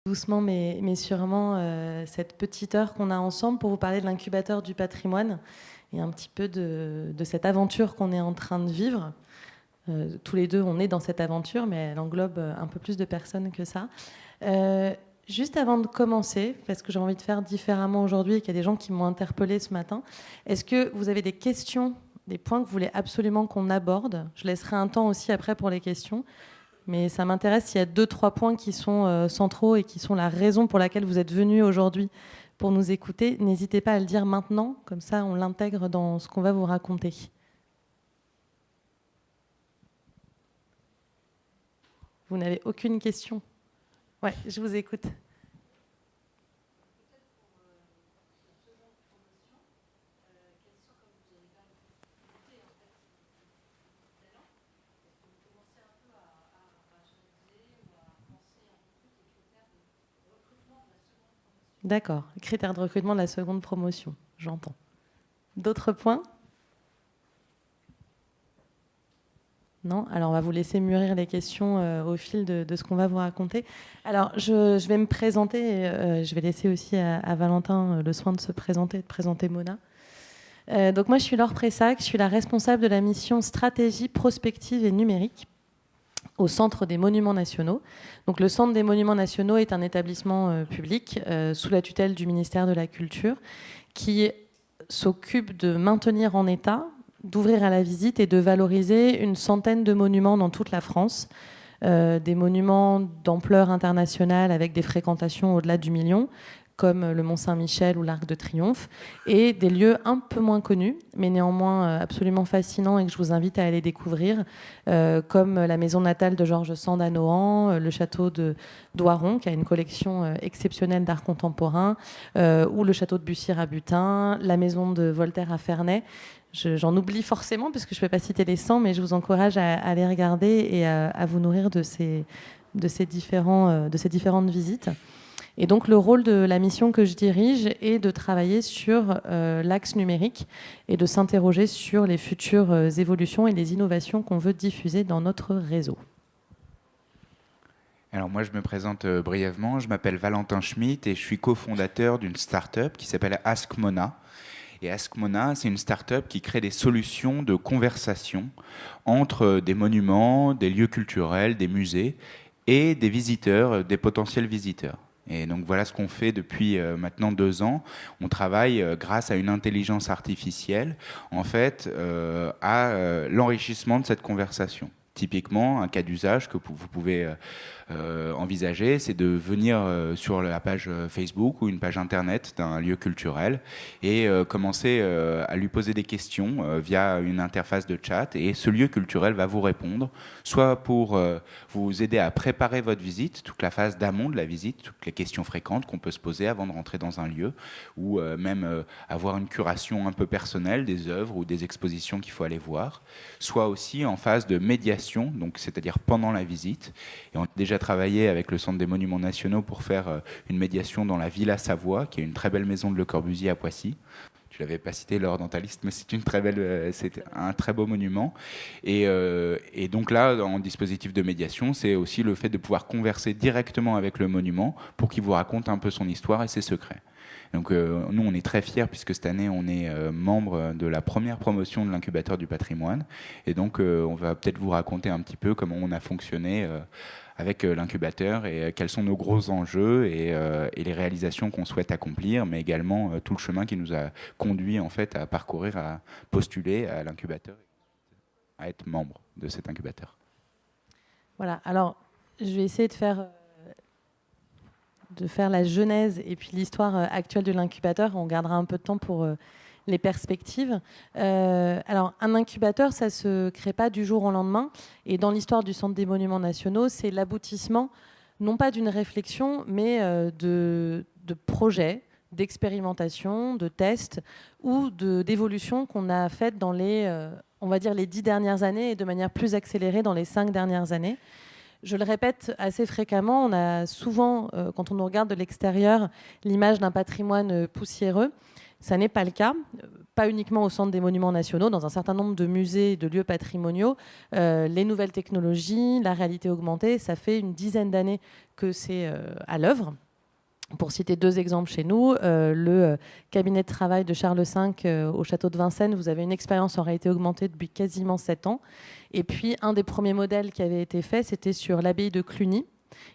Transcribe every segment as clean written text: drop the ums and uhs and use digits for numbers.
Doucement mais sûrement cette petite heure qu'on a ensemble pour vous parler de l'incubateur du patrimoine et un petit peu de cette aventure qu'on est en train de vivre. Tous les deux, on est dans cette aventure, mais elle englobe un peu plus de personnes que ça. Juste avant de commencer, parce que j'ai envie de faire différemment aujourd'hui et qu'il y a des gens qui m'ont interpellée ce matin, est-ce que vous avez des questions, des points que vous voulez absolument qu'on aborde? Je laisserai un temps aussi après pour les questions. Mais ça m'intéresse s'il y a 2-3 points qui sont centraux et qui sont la raison pour laquelle vous êtes venus aujourd'hui pour nous écouter. N'hésitez pas à le dire maintenant, comme ça on l'intègre dans ce qu'on va vous raconter. Vous n'avez aucune question? Ouais, je vous écoute. D'accord, critères de recrutement de la seconde promotion, j'entends. D'autres points? Non? Alors on va vous laisser mûrir les questions au fil de ce qu'on va vous raconter. Alors je vais me présenter, je vais laisser aussi à Valentin le soin de se présenter et de présenter Mona. Donc moi je suis Laure Pressac, je suis la responsable de la mission stratégie prospective et numérique au Centre des Monuments Nationaux. Donc, le Centre des Monuments Nationaux est un établissement public sous la tutelle du ministère de la Culture qui s'occupe de maintenir en état, d'ouvrir à la visite et de valoriser une centaine de monuments dans toute la France. Des monuments d'ampleur internationale avec des fréquentations au-delà du million, comme le Mont-Saint-Michel ou l'Arc de Triomphe, et des lieux un peu moins connus, mais néanmoins absolument fascinants et que je vous invite à aller découvrir, comme la maison natale de Georges Sand à Nohant, le château de Doiron, qui a une collection exceptionnelle d'art contemporain, ou le château de Bussire à Butin, la maison de Voltaire à Ferney. J'en oublie forcément, parce que je ne peux pas citer les 100, mais je vous encourage à les regarder et à vous nourrir de ces différentes visites. Et donc le rôle de la mission que je dirige est de travailler sur l'axe numérique et de s'interroger sur les futures évolutions et les innovations qu'on veut diffuser dans notre réseau. Alors moi je me présente brièvement, je m'appelle Valentin Schmitt et je suis cofondateur d'une start-up qui s'appelle Ask Mona. Et Ask Mona, c'est une start-up qui crée des solutions de conversation entre des monuments, des lieux culturels, des musées et des visiteurs, des potentiels visiteurs. Et donc voilà ce qu'on fait depuis maintenant 2 ans. On travaille grâce à une intelligence artificielle, en fait, à l'enrichissement de cette conversation. Typiquement, un cas d'usage que vous pouvez envisager, c'est de venir sur la page Facebook ou une page internet d'un lieu culturel et commencer à lui poser des questions via une interface de chat, et ce lieu culturel va vous répondre, soit pour vous aider à préparer votre visite, toute la phase d'amont de la visite, toutes les questions fréquentes qu'on peut se poser avant de rentrer dans un lieu, ou même avoir une curation un peu personnelle des œuvres ou des expositions qu'il faut aller voir, soit aussi en phase de médiation, donc c'est-à-dire pendant la visite. Et on a déjà travaillé avec le Centre des Monuments Nationaux pour faire une médiation dans la Villa Savoie, qui est une très belle maison de Le Corbusier à Poissy. Tu l'avais pas cité lors dans ta liste, mais c'est une très belle, c'est un très beau monument. Et donc là, en dispositif de médiation, c'est aussi le fait de pouvoir converser directement avec le monument pour qu'il vous raconte un peu son histoire et ses secrets. Donc nous, on est très fiers puisque cette année, on est membre de la première promotion de l'incubateur du patrimoine. Et donc, on va peut-être vous raconter un petit peu comment on a fonctionné avec l'incubateur et quels sont nos gros enjeux et les réalisations qu'on souhaite accomplir, mais également tout le chemin qui nous a conduit en fait à parcourir, à postuler à l'incubateur, à être membre de cet incubateur. Voilà, alors je vais essayer de faire la genèse et puis l'histoire actuelle de l'incubateur. On gardera un peu de temps pour les perspectives. Alors, un incubateur, ça ne se crée pas du jour au lendemain. Et dans l'histoire du Centre des Monuments Nationaux, c'est l'aboutissement, non pas d'une réflexion, mais de projets, d'expérimentation, de tests ou d'évolutions qu'on a faites dans on va dire, les 10 dernières années et de manière plus accélérée dans les 5 dernières années. Je le répète assez fréquemment, on a souvent, quand on nous regarde de l'extérieur, l'image d'un patrimoine poussiéreux. Ça n'est pas le cas, pas uniquement au Centre des monuments nationaux, dans un certain nombre de musées et de lieux patrimoniaux. Les nouvelles technologies, la réalité augmentée, ça fait une dizaine d'années que c'est à l'œuvre. Pour citer 2 exemples chez nous, le cabinet de travail de Charles V au château de Vincennes, vous avez une expérience en réalité augmentée depuis quasiment 7 ans. Et puis, un des premiers modèles qui avait été fait, c'était sur l'abbaye de Cluny.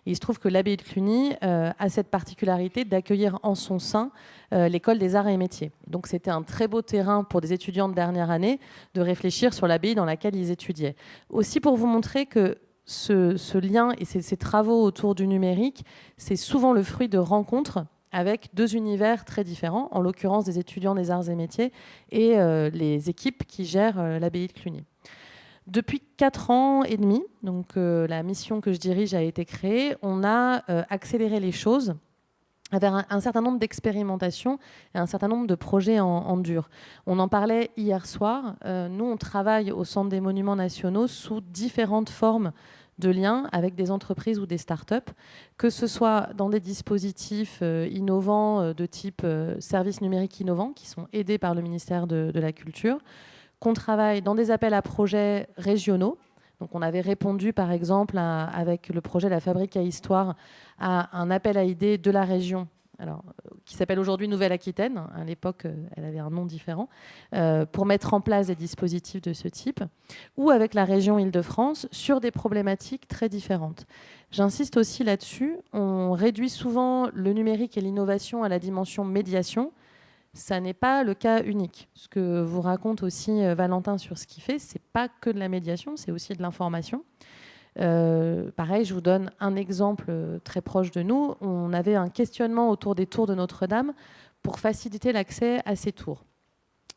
Et il se trouve que l'abbaye de Cluny a cette particularité d'accueillir en son sein l'école des arts et métiers. Donc c'était un très beau terrain pour des étudiants de dernière année de réfléchir sur l'abbaye dans laquelle ils étudiaient. Aussi pour vous montrer que ce lien et ces travaux autour du numérique, c'est souvent le fruit de rencontres avec 2 univers très différents, en l'occurrence des étudiants des arts et métiers et les équipes qui gèrent l'abbaye de Cluny. Depuis 4 ans et demi, donc la mission que je dirige a été créée, on a accéléré les choses avec un certain nombre d'expérimentations et un certain nombre de projets en dur. On en parlait hier soir. Nous, on travaille au Centre des monuments nationaux sous différentes formes de liens avec des entreprises ou des startups, que ce soit dans des dispositifs innovants de type services numériques innovants qui sont aidés par le ministère de la Culture, qu'on travaille dans des appels à projets régionaux. Donc on avait répondu par exemple avec le projet La Fabrique à Histoire à un appel à idées de la région, alors, qui s'appelle aujourd'hui Nouvelle-Aquitaine. À l'époque, elle avait un nom différent, pour mettre en place des dispositifs de ce type, ou avec la région Île-de-France sur des problématiques très différentes. J'insiste aussi là-dessus, on réduit souvent le numérique et l'innovation à la dimension médiation. Ça n'est pas le cas unique. Ce que vous raconte aussi Valentin sur ce qu'il fait, c'est pas que de la médiation, c'est aussi de l'information. Pareil, je vous donne un exemple très proche de nous. On avait un questionnement autour des tours de Notre-Dame pour faciliter l'accès à ces tours.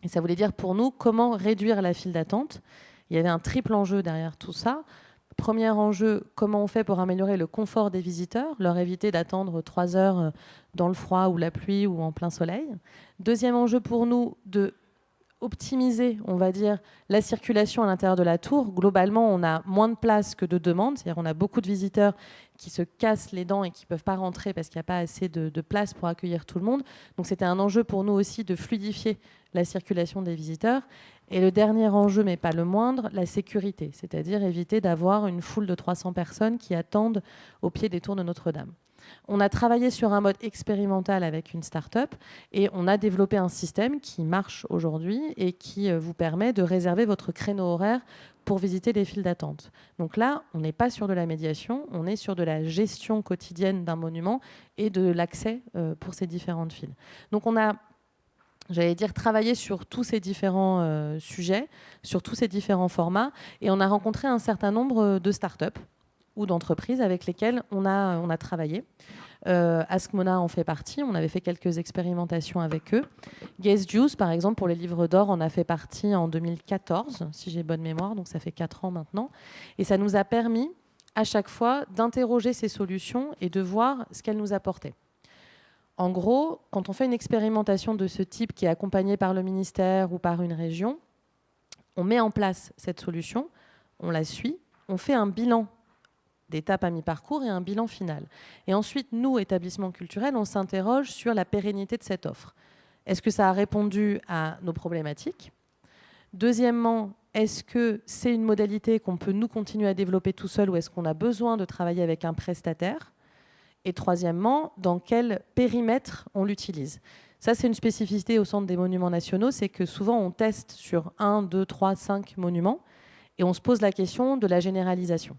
Et ça voulait dire pour nous comment réduire la file d'attente. Il y avait un triple enjeu derrière tout ça. Premier enjeu, comment on fait pour améliorer le confort des visiteurs, leur éviter d'attendre 3 heures dans le froid ou la pluie ou en plein soleil. Deuxième enjeu pour nous, de optimiser, on va dire, la circulation à l'intérieur de la tour. Globalement, on a moins de place que de demandes, c'est-à-dire on a beaucoup de visiteurs qui se cassent les dents et qui ne peuvent pas rentrer parce qu'il n'y a pas assez de place pour accueillir tout le monde. Donc c'était un enjeu pour nous aussi de fluidifier la circulation des visiteurs. Et le dernier enjeu, mais pas le moindre, la sécurité, c'est-à-dire éviter d'avoir une foule de 300 personnes qui attendent au pied des tours de Notre-Dame. On a travaillé sur un mode expérimental avec une start-up et on a développé un système qui marche aujourd'hui et qui vous permet de réserver votre créneau horaire pour visiter les files d'attente. Donc là, on n'est pas sur de la médiation, on est sur de la gestion quotidienne d'un monument et de l'accès pour ces différentes files. Donc on a, j'allais dire, travailler sur tous ces différents sujets, sur tous ces différents formats, et on a rencontré un certain nombre de startups ou d'entreprises avec lesquelles on a travaillé. Askmona en fait partie, on avait fait quelques expérimentations avec eux. Guess Juice, par exemple, pour les livres d'or, en a fait partie en 2014, si j'ai bonne mémoire, donc ça fait 4 ans maintenant. Et ça nous a permis, à chaque fois, d'interroger ces solutions et de voir ce qu'elles nous apportaient. En gros, quand on fait une expérimentation de ce type qui est accompagnée par le ministère ou par une région, on met en place cette solution, on la suit, on fait un bilan d'étape à mi-parcours et un bilan final. Et ensuite, nous, établissements culturels, on s'interroge sur la pérennité de cette offre. Est-ce que ça a répondu à nos problématiques ? Deuxièmement, est-ce que c'est une modalité qu'on peut nous continuer à développer tout seul ou est-ce qu'on a besoin de travailler avec un prestataire ? Et troisièmement, dans quel périmètre on l'utilise ? Ça, c'est une spécificité au Centre des monuments nationaux, c'est que souvent on teste sur 1, 2, 3, 5 monuments et on se pose la question de la généralisation,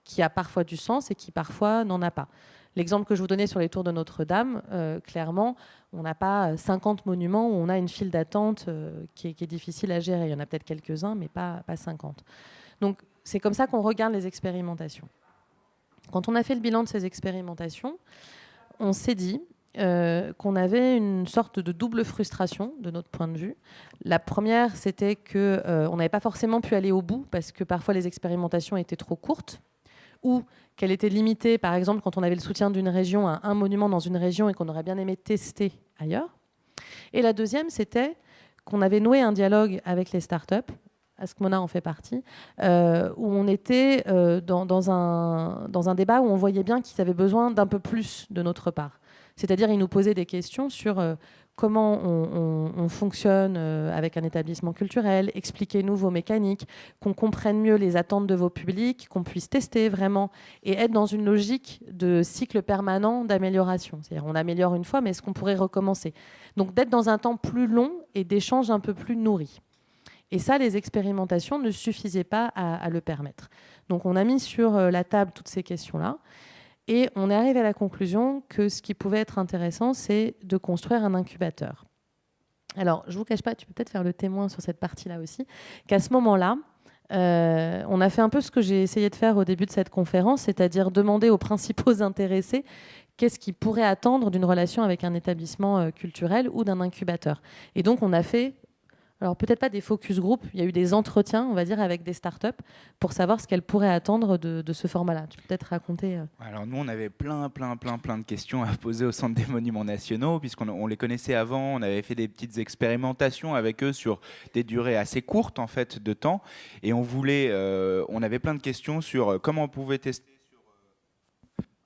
qui a parfois du sens et qui parfois n'en a pas. L'exemple que je vous donnais sur les tours de Notre-Dame, clairement, on n'a pas 50 monuments où on a une file d'attente qui est difficile à gérer. Il y en a peut-être quelques-uns, mais pas 50. Donc, c'est comme ça qu'on regarde les expérimentations. Quand on a fait le bilan de ces expérimentations, on s'est dit qu'on avait une sorte de double frustration de notre point de vue. La première, c'était qu'on n'avait pas forcément pu aller au bout parce que parfois les expérimentations étaient trop courtes ou qu'elle était limitée, par exemple, quand on avait le soutien d'une région à un monument dans une région et qu'on aurait bien aimé tester ailleurs. Et la deuxième, c'était qu'on avait noué un dialogue avec les startups, Askmona en fait partie, où on était dans un débat où on voyait bien qu'ils avaient besoin d'un peu plus de notre part. C'est-à-dire, ils nous posaient des questions sur comment on fonctionne avec un établissement culturel, expliquez-nous vos mécaniques, qu'on comprenne mieux les attentes de vos publics, qu'on puisse tester vraiment et être dans une logique de cycle permanent d'amélioration. C'est-à-dire on améliore une fois, mais est-ce qu'on pourrait recommencer? Donc d'être dans un temps plus long et d'échanges un peu plus nourris. Et ça, les expérimentations ne suffisaient pas à le permettre. Donc on a mis sur la table toutes ces questions-là. Et on est arrivé à la conclusion que ce qui pouvait être intéressant, c'est de construire un incubateur. Alors, je ne vous cache pas, tu peux peut-être faire le témoin sur cette partie-là aussi, qu'à ce moment-là, on a fait un peu ce que j'ai essayé de faire au début de cette conférence, c'est-à-dire demander aux principaux intéressés qu'est-ce qu'ils pourraient attendre d'une relation avec un établissement culturel ou d'un incubateur. Et donc, on a fait... Alors peut-être pas des focus group, il y a eu des entretiens, on va dire, avec des startups pour savoir ce qu'elles pourraient attendre de ce format-là. Tu peux peut-être raconter. Alors nous, on avait plein de questions à poser au Centre des Monuments Nationaux, puisqu'on les connaissait avant, on avait fait des petites expérimentations avec eux sur des durées assez courtes en fait de temps, et on avait plein de questions sur comment on pouvait tester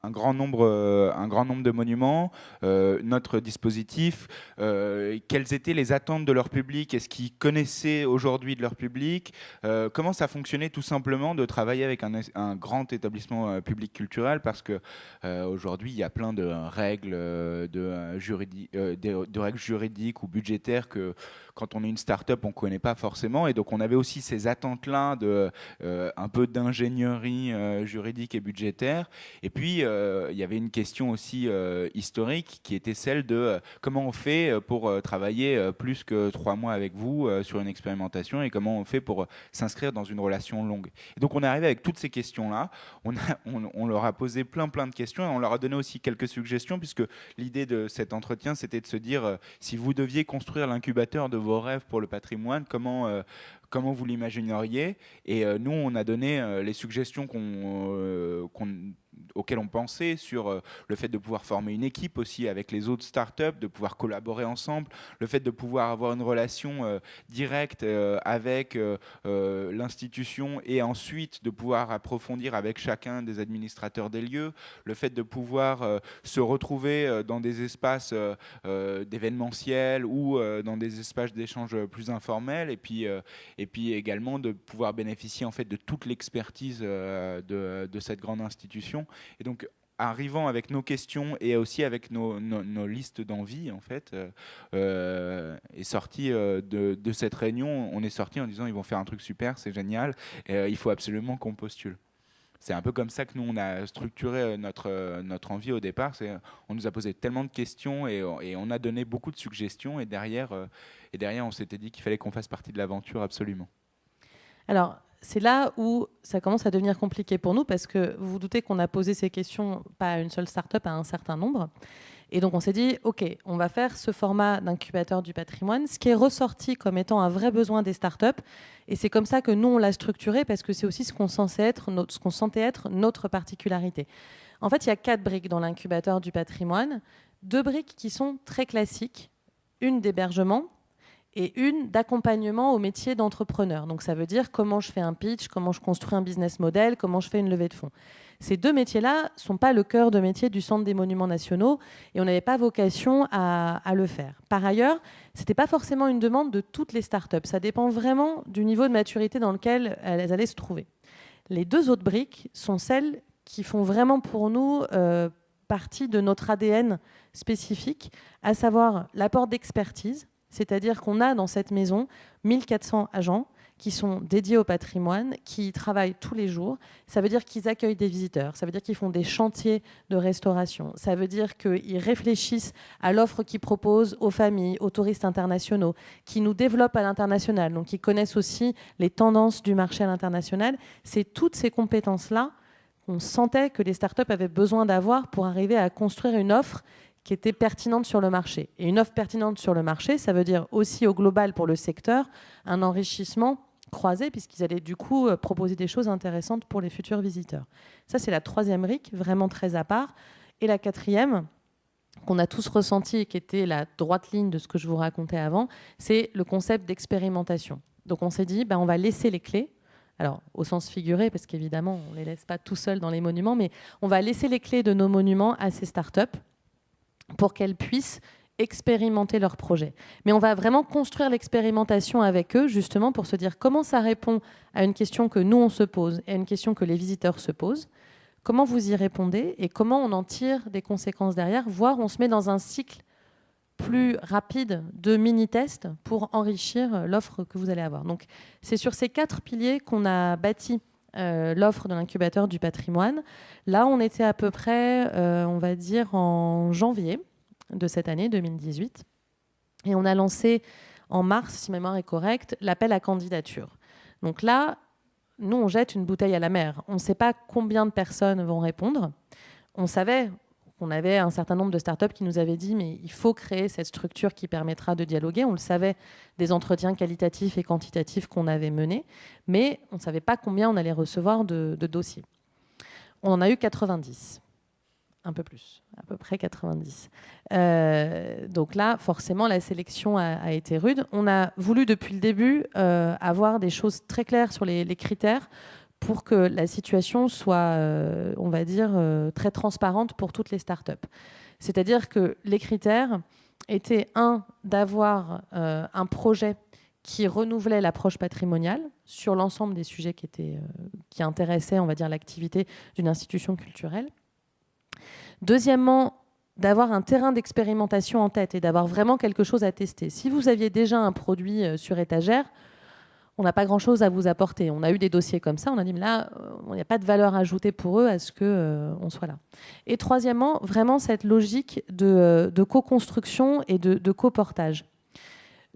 un grand nombre de monuments, notre dispositif, quelles étaient les attentes de leur public, est-ce qu'ils connaissaient aujourd'hui de leur public, comment ça fonctionnait tout simplement de travailler avec un grand établissement public culturel, parce que aujourd'hui il y a plein de règles, de règles juridiques ou budgétaires que quand on est une start-up, on ne connaît pas forcément. Et donc, on avait aussi ces attentes-là un peu d'ingénierie juridique et budgétaire. Et puis, il y avait une question aussi historique qui était celle de comment on fait pour travailler plus que 3 mois avec vous sur une expérimentation et comment on fait pour s'inscrire dans une relation longue. Et donc, on est arrivé avec toutes ces questions-là. On leur a posé plein de questions et on leur a donné aussi quelques suggestions, puisque l'idée de cet entretien, c'était de se dire si vous deviez construire l'incubateur de vos rêves pour le patrimoine, comment vous l'imagineriez? Et nous, on a donné les suggestions auxquelles on pensait sur le fait de pouvoir former une équipe aussi avec les autres startups, de pouvoir collaborer ensemble, le fait de pouvoir avoir une relation directe avec l'institution et ensuite de pouvoir approfondir avec chacun des administrateurs des lieux, le fait de pouvoir se retrouver dans des espaces d'événementiel ou dans des espaces d'échange plus informels, et puis également de pouvoir bénéficier en fait de toute l'expertise de cette grande institution. Et donc, arrivant avec nos questions et aussi avec nos listes d'envie, en fait, est sorti de cette réunion. On est sorti en disant ils vont faire un truc super, c'est génial, il faut absolument qu'on postule. C'est un peu comme ça que nous, on a structuré notre envie au départ. On nous a posé tellement de questions et on a donné beaucoup de suggestions. Et derrière on s'était dit qu'il fallait qu'on fasse partie de l'aventure absolument. Alors, c'est là où ça commence à devenir compliqué pour nous, parce que vous vous doutez qu'on a posé ces questions pas à une seule start-up, à un certain nombre. Et donc on s'est dit, OK, on va faire ce format d'incubateur du patrimoine, ce qui est ressorti comme étant un vrai besoin des startups. Et c'est comme ça que nous, on l'a structuré, parce que c'est aussi ce qu'on sentait être notre particularité. En fait, il y a 4 briques dans l'incubateur du patrimoine. 2 briques qui sont très classiques. Une d'hébergement et une d'accompagnement au métier d'entrepreneur. Donc ça veut dire comment je fais un pitch, comment je construis un business model, comment je fais une levée de fonds. Ces 2 métiers-là ne sont pas le cœur de métier du Centre des Monuments Nationaux et on n'avait pas vocation à le faire. Par ailleurs, ce n'était pas forcément une demande de toutes les startups. Ça dépend vraiment du niveau de maturité dans lequel elles allaient se trouver. Les 2 autres briques sont celles qui font vraiment pour nous partie de notre ADN spécifique, à savoir l'apport d'expertise. C'est-à-dire qu'on a dans cette maison 1400 agents qui sont dédiés au patrimoine, qui travaillent tous les jours. Ça veut dire qu'ils accueillent des visiteurs, ça veut dire qu'ils font des chantiers de restauration, ça veut dire qu'ils réfléchissent à l'offre qu'ils proposent aux familles, aux touristes internationaux, qui nous développent à l'international, donc qui connaissent aussi les tendances du marché à l'international. C'est toutes ces compétences-là qu'on sentait que les startups avaient besoin d'avoir pour arriver à construire une offre qui était pertinente sur le marché. Et une offre pertinente sur le marché, ça veut dire aussi au global pour le secteur, un enrichissement croisé, puisqu'ils allaient du coup proposer des choses intéressantes pour les futurs visiteurs. Ça, c'est la 3e brique, vraiment très à part. Et la 4e, qu'on a tous ressenti et qui était la droite ligne de ce que je vous racontais avant, c'est le concept d'expérimentation. Donc on s'est dit, on va laisser les clés. Alors, au sens figuré, parce qu'évidemment, on ne les laisse pas tout seuls dans les monuments, mais on va laisser les clés de nos monuments à ces startups pour qu'elles puissent expérimenter leur projet. Mais on va vraiment construire l'expérimentation avec eux, justement, pour se dire comment ça répond à une question que nous, on se pose et à une question que les visiteurs se posent, comment vous y répondez et comment on en tire des conséquences derrière, voire on se met dans un cycle plus rapide de mini-tests pour enrichir l'offre que vous allez avoir. Donc, c'est sur ces 4 piliers qu'on a bâti l'offre de l'incubateur du patrimoine. Là, on était à peu près, on va dire, en janvier de cette année 2018. Et on a lancé en mars, si ma mémoire est correcte, l'appel à candidature. Donc là, nous, on jette une bouteille à la mer. On ne sait pas combien de personnes vont répondre. On savait qu'on avait un certain nombre de startups qui nous avaient dit mais il faut créer cette structure qui permettra de dialoguer. On le savait des entretiens qualitatifs et quantitatifs qu'on avait menés, mais on ne savait pas combien on allait recevoir de dossiers. On en a eu 90. Un peu plus, à peu près 90. Donc là, forcément, la sélection a été rude. On a voulu, depuis le début, avoir des choses très claires sur les critères pour que la situation soit, on va dire, très transparente pour toutes les startups. C'est-à-dire que les critères étaient, d'avoir un projet qui renouvelait l'approche patrimoniale sur l'ensemble des sujets qui intéressaient, on va dire, l'activité d'une institution culturelle. Deuxièmement, d'avoir un terrain d'expérimentation en tête et d'avoir vraiment quelque chose à tester. Si vous aviez déjà un produit sur étagère, on n'a pas grand-chose à vous apporter. On a eu des dossiers comme ça, on a dit, mais là, il n'y a pas de valeur ajoutée pour eux à ce qu'on soit là. Et troisièmement, vraiment cette logique de co-construction et de co-portage.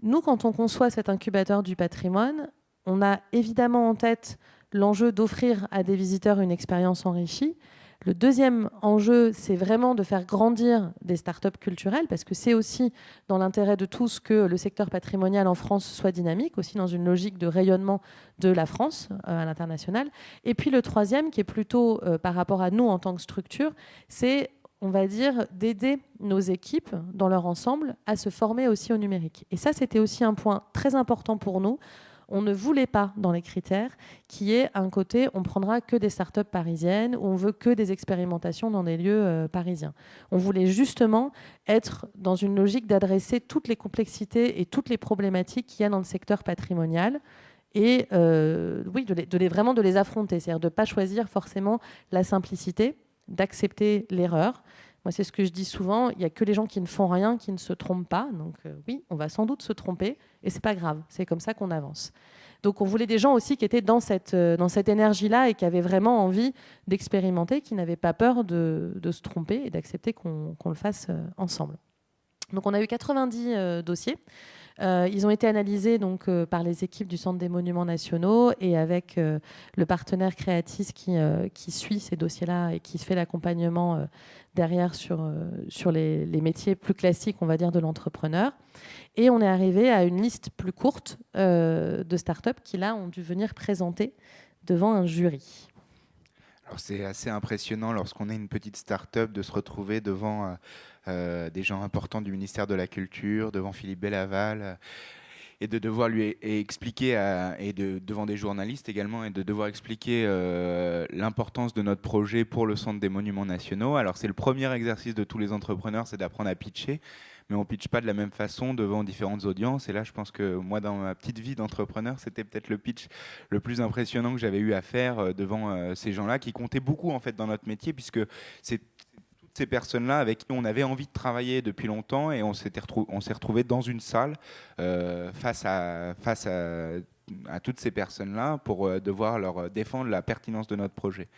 Nous, quand on conçoit cet incubateur du patrimoine, on a évidemment en tête l'enjeu d'offrir à des visiteurs une expérience enrichie. Le deuxième enjeu, c'est vraiment de faire grandir des startups culturelles, parce que c'est aussi dans l'intérêt de tous que le secteur patrimonial en France soit dynamique, aussi dans une logique de rayonnement de la France à l'international. Et puis le troisième, qui est plutôt par rapport à nous en tant que structure, c'est, on va dire, d'aider nos équipes dans leur ensemble à se former aussi au numérique. Et ça, c'était aussi un point très important pour nous. On ne voulait pas, dans les critères, qu'il y ait un côté, on prendra que des startups parisiennes ou on veut que des expérimentations dans des lieux parisiens. On voulait justement être dans une logique d'adresser toutes les complexités et toutes les problématiques qu'il y a dans le secteur patrimonial et oui, vraiment de les affronter. C'est-à-dire de ne pas choisir forcément la simplicité, d'accepter l'erreur. Moi, c'est ce que je dis souvent, il n'y a que les gens qui ne font rien qui ne se trompent pas. Donc oui, on va sans doute se tromper et c'est pas grave, c'est comme ça qu'on avance. Donc on voulait des gens aussi qui étaient dans cette énergie-là et qui avaient vraiment envie d'expérimenter, qui n'avaient pas peur de se tromper et d'accepter qu'on le fasse ensemble. Donc on a eu 90 dossiers. Ils ont été analysés donc, par les équipes du Centre des Monuments Nationaux et avec le partenaire Creatis qui suit ces dossiers-là et qui fait l'accompagnement derrière sur les métiers plus classiques, on va dire, de l'entrepreneur. Et on est arrivé à une liste plus courte de startups qui, là, ont dû venir présenter devant un jury. Alors c'est assez impressionnant lorsqu'on est une petite start-up de se retrouver devant des gens importants du ministère de la Culture, devant Philippe Bellaval, et de devoir lui expliquer, devant des journalistes également, et de devoir expliquer l'importance de notre projet pour le Centre des Monuments Nationaux. Alors c'est le premier exercice de tous les entrepreneurs, c'est d'apprendre à pitcher. Mais on ne pitch pas de la même façon devant différentes audiences. Et là, je pense que moi, dans ma petite vie d'entrepreneur, c'était peut-être le pitch le plus impressionnant que j'avais eu à faire devant ces gens-là, qui comptaient beaucoup en fait dans notre métier, puisque c'est toutes ces personnes-là avec qui on avait envie de travailler depuis longtemps, et on s'est retrouvés dans une salle face à toutes ces personnes-là pour devoir leur défendre la pertinence de notre projet.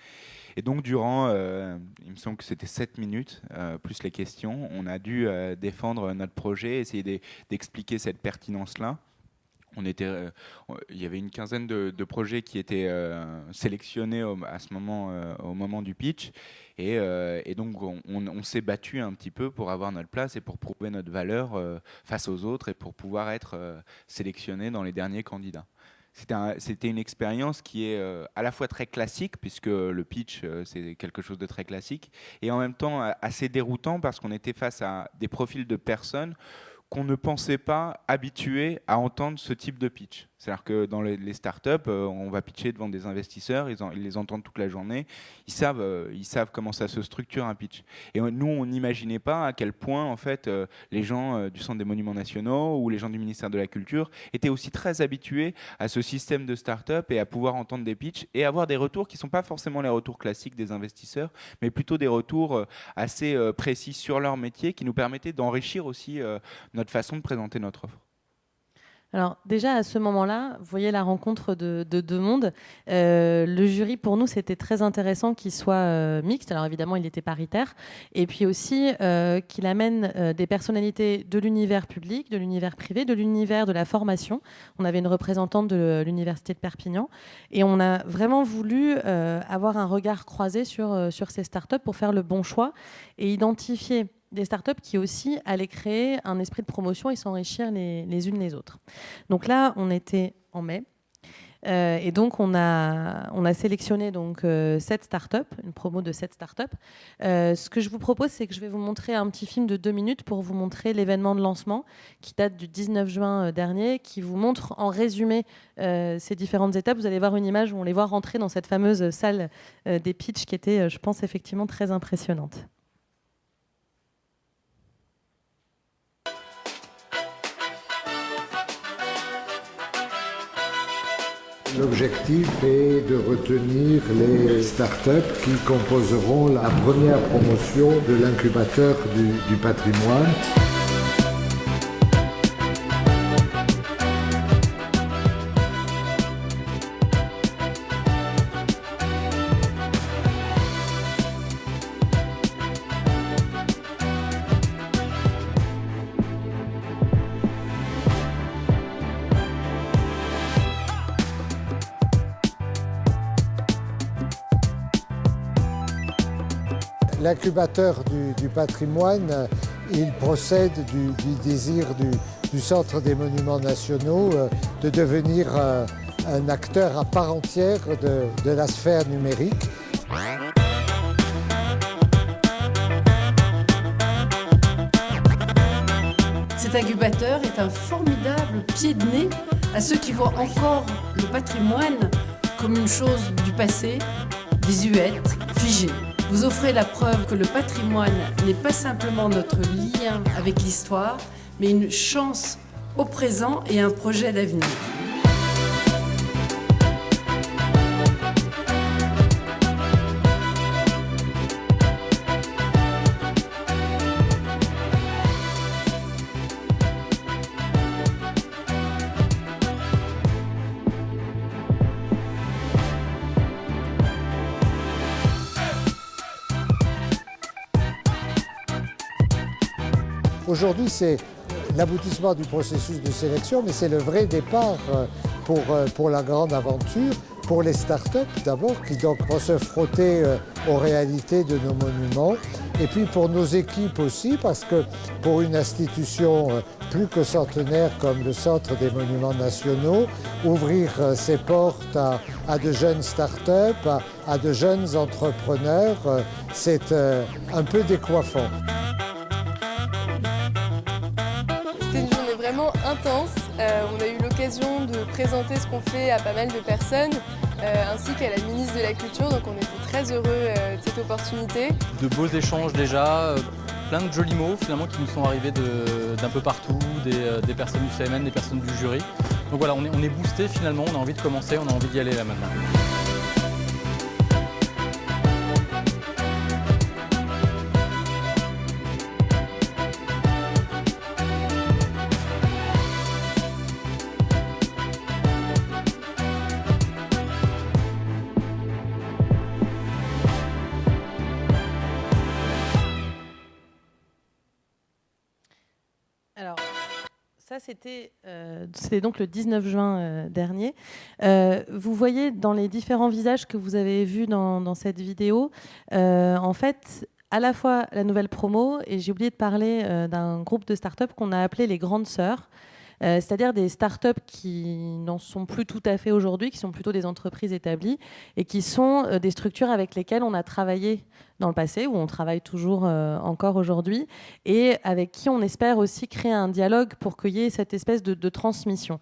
Et donc, durant, il me semble que c'était 7 minutes, plus les questions, on a dû défendre notre projet, essayer d'expliquer cette pertinence-là. Il y avait une quinzaine de projets qui étaient sélectionnés à ce moment, au moment du pitch. Et donc, on s'est battu un petit peu pour avoir notre place et pour prouver notre valeur face aux autres et pour pouvoir être sélectionné dans les derniers candidats. C'était une expérience qui est à la fois très classique, puisque le pitch, c'est quelque chose de très classique, et en même temps assez déroutant, parce qu'on était face à des profils de personnes qu'on ne pensait pas habitués à entendre ce type de pitch. C'est-à-dire que dans les startups, on va pitcher devant des investisseurs, ils les entendent toute la journée, ils savent comment ça se structure un pitch. Et nous, on n'imaginait pas à quel point en fait, les gens du Centre des Monuments Nationaux ou les gens du ministère de la Culture étaient aussi très habitués à ce système de startup et à pouvoir entendre des pitchs et avoir des retours qui ne sont pas forcément les retours classiques des investisseurs, mais plutôt des retours assez précis sur leur métier qui nous permettaient d'enrichir aussi notre façon de présenter notre offre. Alors déjà à ce moment-là, vous voyez la rencontre de deux mondes. Le jury pour nous c'était très intéressant qu'il soit mixte. Alors évidemment il était paritaire et puis aussi qu'il amène des personnalités de l'univers public, de l'univers privé, de l'univers de la formation. On avait une représentante de l'université de Perpignan et on a vraiment voulu avoir un regard croisé sur ces startups pour faire le bon choix et identifier des startups qui aussi allaient créer un esprit de promotion et s'enrichir les unes les autres. Donc là, on était en mai. Et donc, on a sélectionné donc, 7 startups, une promo de 7 startups. Ce que je vous propose, c'est que je vais vous montrer un petit film de 2 minutes pour vous montrer l'événement de lancement qui date du 19 juin dernier, qui vous montre en résumé ces différentes étapes. Vous allez voir une image où on les voit rentrer dans cette fameuse salle des pitchs qui était, je pense, effectivement très impressionnante. L'objectif est de retenir les startups qui composeront la première promotion de l'incubateur du patrimoine. L'incubateur du patrimoine, il procède du désir du Centre des Monuments Nationaux de devenir un acteur à part entière de la sphère numérique. Cet incubateur est un formidable pied de nez à ceux qui voient encore le patrimoine comme une chose du passé, désuète, figée. Vous offrez la preuve que le patrimoine n'est pas simplement notre lien avec l'histoire, mais une chance au présent et un projet d'avenir. Aujourd'hui, c'est l'aboutissement du processus de sélection, mais c'est le vrai départ pour la grande aventure, pour les startups d'abord, qui donc vont se frotter aux réalités de nos monuments, et puis pour nos équipes aussi, parce que pour une institution plus que centenaire comme le Centre des Monuments Nationaux, ouvrir ses portes à de jeunes startups, à de jeunes entrepreneurs, c'est un peu décoiffant. C'était une journée vraiment intense. On a eu l'occasion de présenter ce qu'on fait à pas mal de personnes, ainsi qu'à la ministre de la Culture, donc on était très heureux de cette opportunité. De beaux échanges déjà, plein de jolis mots finalement qui nous sont arrivés d'un peu partout, des personnes du CMN, des personnes du jury. Donc voilà, on est boosté finalement, on a envie de commencer, on a envie d'y aller là maintenant. Alors, ça, c'était donc le 19 juin dernier. Vous voyez dans les différents visages que vous avez vus dans cette vidéo, en fait, à la fois la nouvelle promo, et j'ai oublié de parler d'un groupe de startups qu'on a appelé les grandes sœurs. C'est-à-dire des startups qui n'en sont plus tout à fait aujourd'hui, qui sont plutôt des entreprises établies et qui sont des structures avec lesquelles on a travaillé dans le passé, où on travaille toujours encore aujourd'hui, et avec qui on espère aussi créer un dialogue pour qu'il y ait cette espèce de transmission.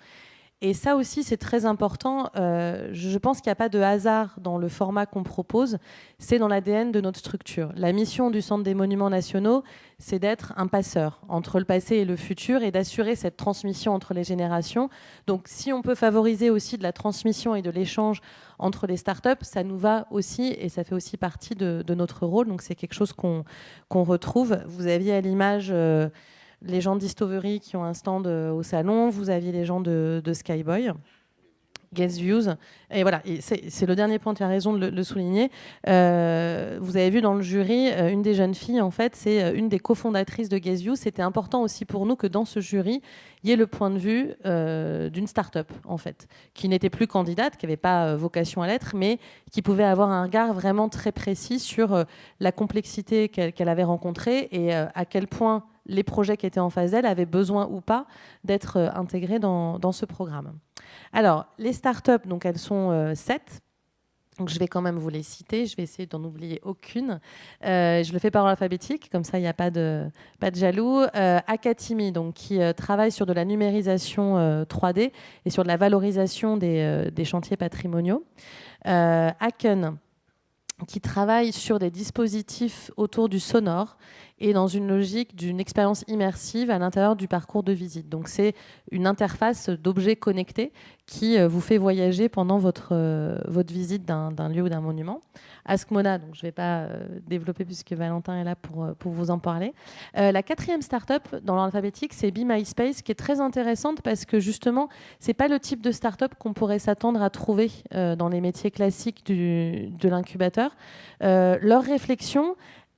Et ça aussi, c'est très important. Je pense qu'il n'y a pas de hasard dans le format qu'on propose. C'est dans l'ADN de notre structure. La mission du Centre des Monuments Nationaux, c'est d'être un passeur entre le passé et le futur et d'assurer cette transmission entre les générations. Donc, si on peut favoriser aussi de la transmission et de l'échange entre les startups, ça nous va aussi et ça fait aussi partie de notre rôle. Donc, c'est quelque chose qu'on retrouve. Vous aviez à l'image... les gens d'Histovery qui ont un stand au salon, vous aviez les gens de Skyboy, Guest Views, et voilà, et c'est le dernier point, tu as raison de le souligner. Vous avez vu dans le jury, une des jeunes filles, en fait, c'est une des cofondatrices de Guest Views. C'était important aussi pour nous que dans ce jury, il y ait le point de vue d'une start-up, en fait, qui n'était plus candidate, qui n'avait pas vocation à l'être, mais qui pouvait avoir un regard vraiment très précis sur la complexité qu'elle avait rencontrée et à quel point les projets qui étaient en face d'elle avaient besoin ou pas d'être intégrés dans ce programme. Alors, les startups, donc elles sont 7. Donc, je vais quand même vous les citer. Je vais essayer d'en oublier aucune. Je le fais par ordre alphabétique, comme ça, il n'y a pas de jaloux. Akatimi, donc, qui travaille sur de la numérisation 3D et sur de la valorisation des chantiers patrimoniaux. Aken, qui travaille sur des dispositifs autour du sonore et dans une logique d'une expérience immersive à l'intérieur du parcours de visite. Donc c'est une interface d'objets connectés qui vous fait voyager pendant votre visite d'un lieu ou d'un monument. Askmona, donc je ne vais pas développer puisque Valentin est là pour vous en parler. La 4e start-up dans l'alphabétique, c'est Be My Space, qui est très intéressante parce que justement, ce n'est pas le type de start-up qu'on pourrait s'attendre à trouver dans les métiers classiques de l'incubateur. Leur réflexion,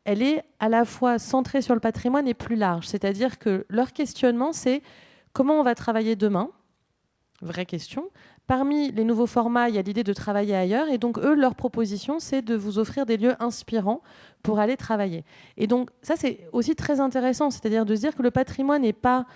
elle est à la fois centrée sur le patrimoine et plus large. C'est-à-dire que leur questionnement, c'est comment on va travailler demain ? Vraie question. Parmi les nouveaux formats, il y a l'idée de travailler ailleurs. Et donc, eux, leur proposition, c'est de vous offrir des lieux inspirants pour aller travailler. Et donc, ça, c'est aussi très intéressant. C'est-à-dire de se dire que le patrimoine n'est pas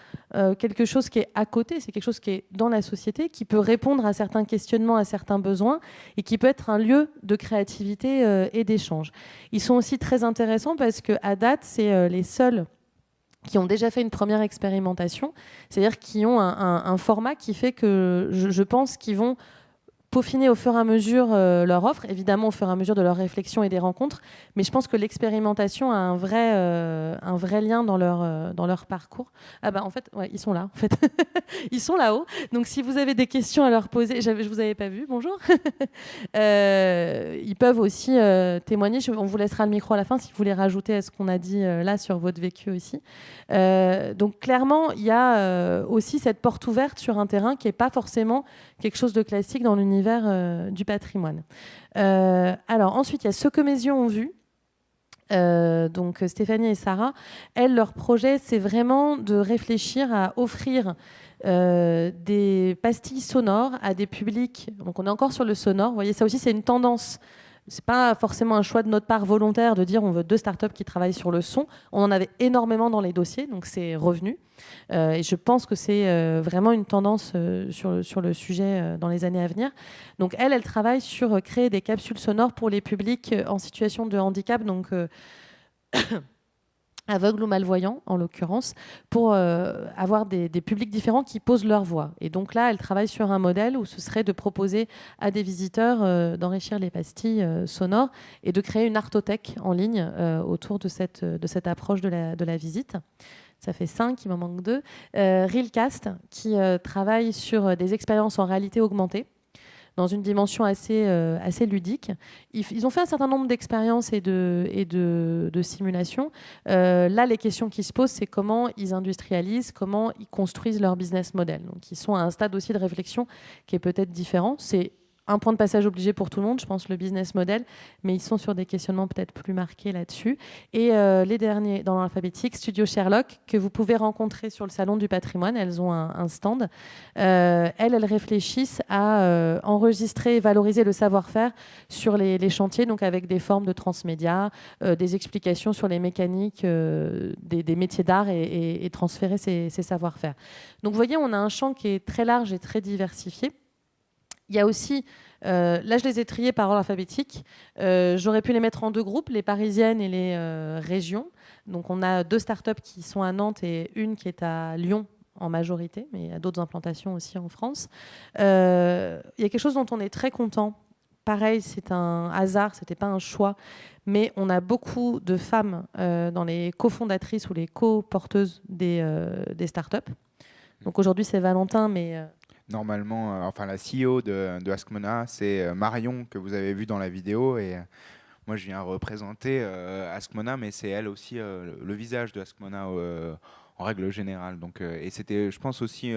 quelque chose qui est à côté, c'est quelque chose qui est dans la société, qui peut répondre à certains questionnements, à certains besoins, et qui peut être un lieu de créativité et d'échange. Ils sont aussi très intéressants parce qu'à date, c'est les seuls qui ont déjà fait une première expérimentation, c'est-à-dire qui ont un format qui fait que je pense qu'ils vont peaufiner au fur et à mesure leur offre, évidemment au fur et à mesure de leurs réflexions et des rencontres, mais je pense que l'expérimentation a un vrai lien dans leur parcours. Ah bah en fait, ouais, ils sont là, en fait. Ils sont là-haut. Donc si vous avez des questions à leur poser, je vous avais pas vu, bonjour. Ils peuvent aussi témoigner. On vous laissera le micro à la fin si vous voulez rajouter à ce qu'on a dit là sur votre vécu aussi. Donc clairement, il y a aussi cette porte ouverte sur un terrain qui n'est pas forcément quelque chose de classique dans l'univers du patrimoine. Alors ensuite, il y a Ce que mes yeux ont vu. Donc Stéphanie et Sarah, elles, leur projet, c'est vraiment de réfléchir à offrir des pastilles sonores à des publics. Donc on est encore sur le sonore. Vous voyez, ça aussi, c'est une tendance. C'est pas forcément un choix de notre part volontaire de dire on veut 2 startups qui travaillent sur le son. On en avait énormément dans les dossiers, donc c'est revenu. Et je pense que c'est vraiment une tendance sur le sujet dans les années à venir. Donc elle travaille sur créer des capsules sonores pour les publics en situation de handicap, donc aveugles ou malvoyants en l'occurrence, pour avoir des publics différents qui posent leur voix. Et donc là, elle travaille sur un modèle où ce serait de proposer à des visiteurs d'enrichir les pastilles sonores et de créer une artothèque en ligne autour de cette approche de la visite. Ça fait 5, il m'en manque 2. Realcast, qui travaille sur des expériences en réalité augmentée, dans une dimension assez ludique. Ils ont fait un certain nombre d'expériences et de simulations. Là, les questions qui se posent, c'est comment ils industrialisent, comment ils construisent leur business model. Donc, ils sont à un stade aussi de réflexion qui est peut-être différent. C'est un point de passage obligé pour tout le monde, je pense, le business model, mais ils sont sur des questionnements peut-être plus marqués là-dessus. Et les derniers, dans l'alphabétique, Studio Sherlock, que vous pouvez rencontrer sur le Salon du patrimoine. Elles ont un stand. Elles réfléchissent à enregistrer et valoriser le savoir-faire sur les chantiers, donc avec des formes de transmédia, des explications sur les mécaniques des métiers d'art et transférer ces savoir-faire. Donc vous voyez, on a un champ qui est très large et très diversifié. Il y a aussi, là je les ai triés par ordre alphabétique, j'aurais pu les mettre en 2 groupes, les parisiennes et les régions. Donc on a 2 startups qui sont à Nantes et une qui est à Lyon, en majorité, mais il y a d'autres implantations aussi en France. Il y a quelque chose dont on est très content. Pareil, c'est un hasard, c'était pas un choix, mais on a beaucoup de femmes dans les cofondatrices ou les co-porteuses des startups. Donc aujourd'hui, c'est Valentin, mais... Normalement, enfin la CEO de Askmona, c'est Marion que vous avez vu dans la vidéo et moi je viens représenter Askmona, mais c'est elle aussi le visage de Askmona en règle générale. Donc, et c'était, je pense aussi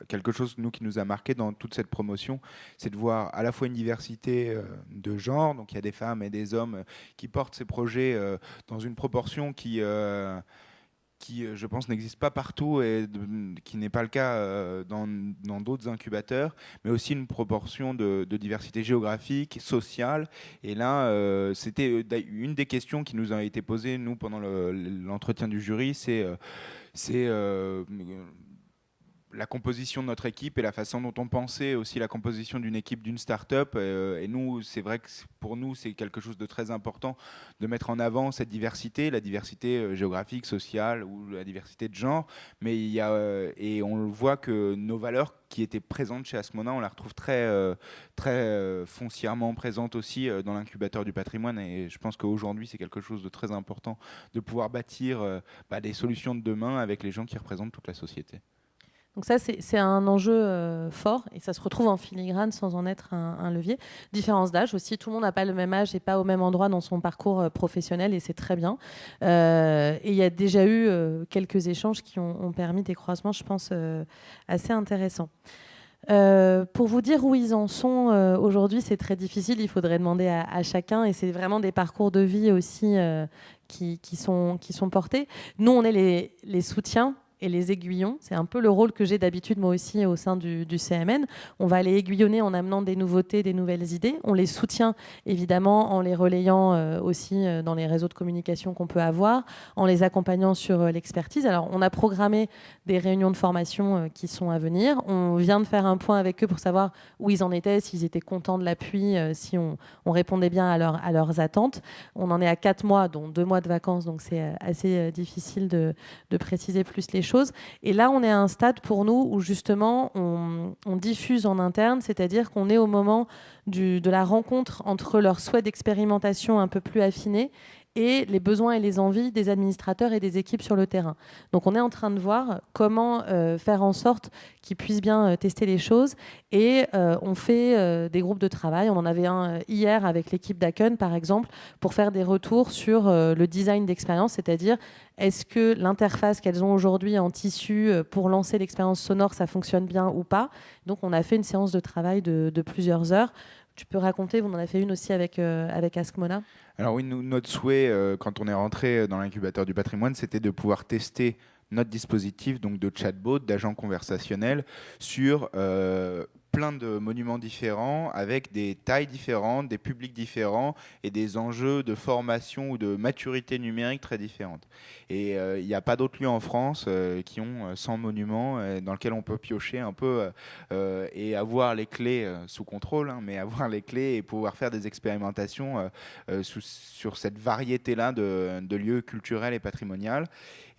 quelque chose nous qui nous a marqué dans toute cette promotion, c'est de voir à la fois une diversité de genre, donc il y a des femmes et des hommes qui portent ces projets dans une proportion qui, je pense, n'existe pas partout et qui n'est pas le cas dans d'autres incubateurs, mais aussi une proportion de diversité géographique, sociale. Et là, c'était une des questions qui nous a été posée, nous, pendant l'entretien du jury, c'est la composition de notre équipe et la façon dont on pensait aussi la composition d'une équipe d'une start-up. Et nous, c'est vrai que pour nous, c'est quelque chose de très important de mettre en avant cette diversité, la diversité géographique, sociale ou la diversité de genre. Mais il y a, et on le voit que nos valeurs qui étaient présentes chez Askmona, on la retrouve très foncièrement présente aussi dans l'incubateur du patrimoine. Et je pense qu'aujourd'hui, c'est quelque chose de très important de pouvoir bâtir des solutions de demain avec les gens qui représentent toute la société. Donc ça, c'est un enjeu fort et ça se retrouve en filigrane sans en être un levier. Différence d'âge aussi, tout le monde n'a pas le même âge et pas au même endroit dans son parcours professionnel et c'est très bien. Et il y a déjà eu quelques échanges qui ont permis des croisements, je pense, assez intéressants. Pour vous dire où ils en sont aujourd'hui, c'est très difficile, il faudrait demander à chacun et c'est vraiment des parcours de vie aussi qui sont portés. Nous, on est les soutiens et les aiguillons. C'est un peu le rôle que j'ai d'habitude moi aussi au sein du CMN. On va les aiguillonner en amenant des nouveautés, des nouvelles idées. On les soutient évidemment en les relayant aussi dans les réseaux de communication qu'on peut avoir, en les accompagnant sur l'expertise. Alors on a programmé des réunions de formation qui sont à venir. On vient de faire un point avec eux pour savoir où ils en étaient, s'ils étaient contents de l'appui, si on répondait bien à leurs attentes. On en est à 4 mois, dont 2 mois de vacances, donc c'est assez difficile de préciser plus les choses. Et là, on est à un stade pour nous où justement on diffuse en interne, c'est-à-dire qu'on est au moment de la rencontre entre leurs souhaits d'expérimentation un peu plus affinés et les besoins et les envies des administrateurs et des équipes sur le terrain. Donc on est en train de voir comment faire en sorte qu'ils puissent bien tester les choses et on fait des groupes de travail. On en avait un hier avec l'équipe d'Aken par exemple pour faire des retours sur le design d'expérience, c'est-à-dire est-ce que l'interface qu'elles ont aujourd'hui en tissu pour lancer l'expérience sonore, ça fonctionne bien ou pas. Donc on a fait une séance de travail de plusieurs heures. Tu peux raconter, vous en avez fait une aussi avec Askmona. Alors oui, notre souhait, quand on est rentré dans l'incubateur du patrimoine, c'était de pouvoir tester notre dispositif donc de chatbot, d'agent conversationnel, sur plein de monuments différents, avec des tailles différentes, des publics différents et des enjeux de formation ou de maturité numérique très différentes. Et il n'y a pas d'autres lieux en France qui ont 100 monuments dans lesquels on peut piocher un peu et avoir les clés sous contrôle, mais avoir les clés et pouvoir faire des expérimentations sur cette variété-là de lieux culturels et patrimoniaux.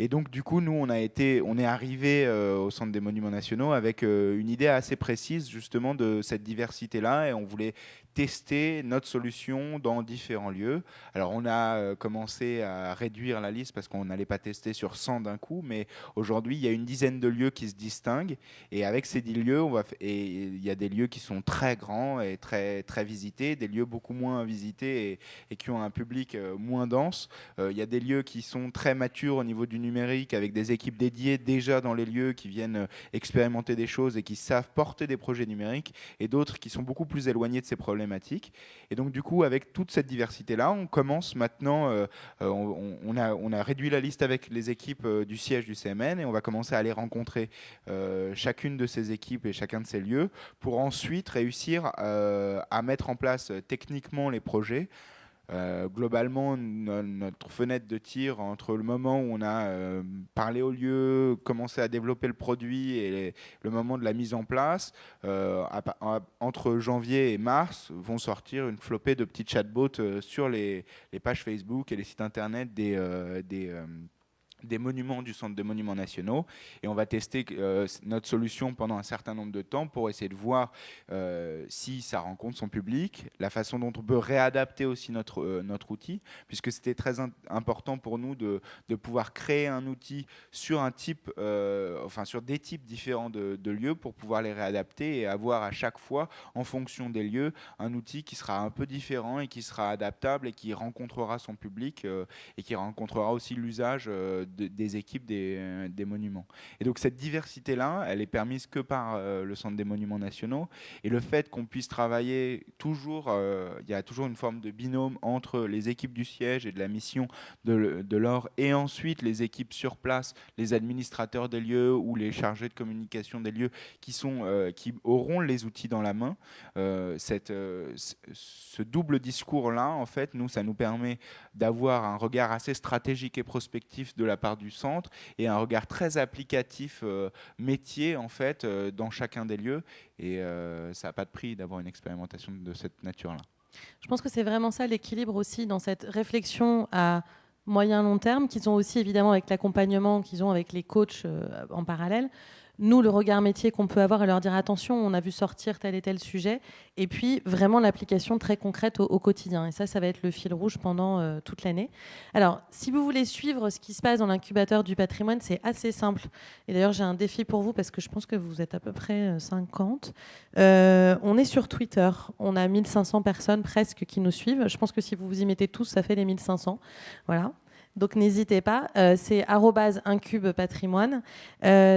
Et donc, du coup, nous, on est arrivé au Centre des Monuments Nationaux avec une idée assez précise, justement, de cette diversité-là. Et on voulait tester notre solution dans différents lieux. Alors, on a commencé à réduire la liste parce qu'on n'allait pas tester sur 100 d'un coup. Mais aujourd'hui, il y a une dizaine de lieux qui se distinguent. Et avec ces 10 lieux, il y a des lieux qui sont très grands et très, très visités, des lieux beaucoup moins visités et qui ont un public moins dense. Il y a des lieux qui sont très matures au niveau du numérique avec des équipes dédiées déjà dans les lieux qui viennent expérimenter des choses et qui savent porter des projets numériques et d'autres qui sont beaucoup plus éloignés de ces problématiques. Et donc du coup, avec toute cette diversité-là, on commence maintenant, on a réduit la liste avec les équipes du siège du CMN et on va commencer à aller rencontrer chacune de ces équipes et chacun de ces lieux pour ensuite réussir à mettre en place techniquement les projets. Globalement, notre fenêtre de tir entre le moment où on a parlé au lieu, commencé à développer le produit et le moment de la mise en place, entre janvier et mars, vont sortir une flopée de petits chatbots sur les pages Facebook et les sites internet des des monuments du Centre des monuments nationaux, et on va tester notre solution pendant un certain nombre de temps pour essayer de voir si ça rencontre son public, la façon dont on peut réadapter aussi notre outil, puisque c'était très important pour nous de pouvoir créer un outil sur un type, sur des types différents de lieux pour pouvoir les réadapter et avoir à chaque fois, en fonction des lieux, un outil qui sera un peu différent et qui sera adaptable et qui rencontrera son public et qui rencontrera aussi l'usage des équipes des monuments. Et donc cette diversité-là, elle est permise que par le Centre des monuments nationaux, et le fait qu'on puisse travailler toujours, il y a toujours une forme de binôme entre les équipes du siège et de la mission de l'OR, et ensuite les équipes sur place, les administrateurs des lieux ou les chargés de communication des lieux qui auront les outils dans la main. Ce double discours-là, en fait, ça nous permet d'avoir un regard assez stratégique et prospectif de la part du centre et un regard très applicatif métier, en fait, dans chacun des lieux. Et ça n'a pas de prix d'avoir une expérimentation de cette nature-là. Je pense que c'est vraiment ça l'équilibre aussi dans cette réflexion à moyen long terme qu'ils ont aussi évidemment avec l'accompagnement qu'ils ont avec les coachs en parallèle. Nous, le regard métier qu'on peut avoir et leur dire attention, on a vu sortir tel et tel sujet, et puis vraiment l'application très concrète au quotidien. Et ça va être le fil rouge pendant toute l'année. Alors, si vous voulez suivre ce qui se passe dans l'incubateur du patrimoine, c'est assez simple. Et d'ailleurs, j'ai un défi pour vous parce que je pense que vous êtes à peu près 50. On est sur Twitter. On a 1500 personnes presque qui nous suivent. Je pense que si vous vous y mettez tous, ça fait les 1500. Voilà. Donc n'hésitez pas, c'est @incubepatrimoine.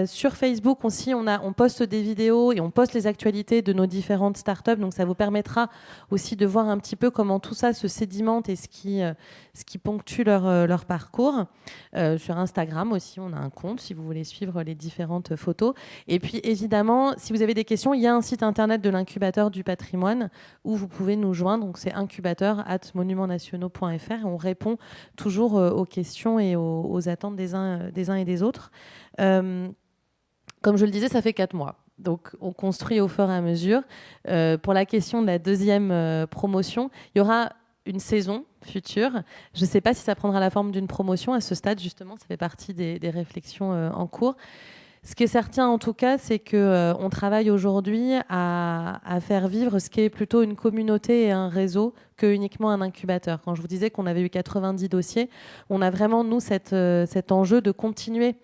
Sur Facebook aussi, on poste des vidéos et on poste les actualités de nos différentes startups. Donc ça vous permettra aussi de voir un petit peu comment tout ça se sédimente et ce qui ponctue leur parcours. Sur Instagram aussi, on a un compte si vous voulez suivre les différentes photos. Et puis évidemment, si vous avez des questions, il y a un site internet de l'incubateur du patrimoine où vous pouvez nous joindre. Donc c'est incubateur@monumentsnationaux.fr et on répond toujours aux questions et aux attentes des uns et des autres. Comme je le disais, ça fait 4 mois. Donc, on construit au fur et à mesure. Pour la question de la deuxième promotion, il y aura une saison future. Je ne sais pas si ça prendra la forme d'une promotion. À ce stade, justement, ça fait partie des réflexions en cours. Ce qui est certain, en tout cas, c'est qu'on travaille aujourd'hui à faire vivre ce qui est plutôt une communauté et un réseau que uniquement un incubateur. Quand je vous disais qu'on avait eu 90 dossiers, on a vraiment, nous, cet enjeu de continuer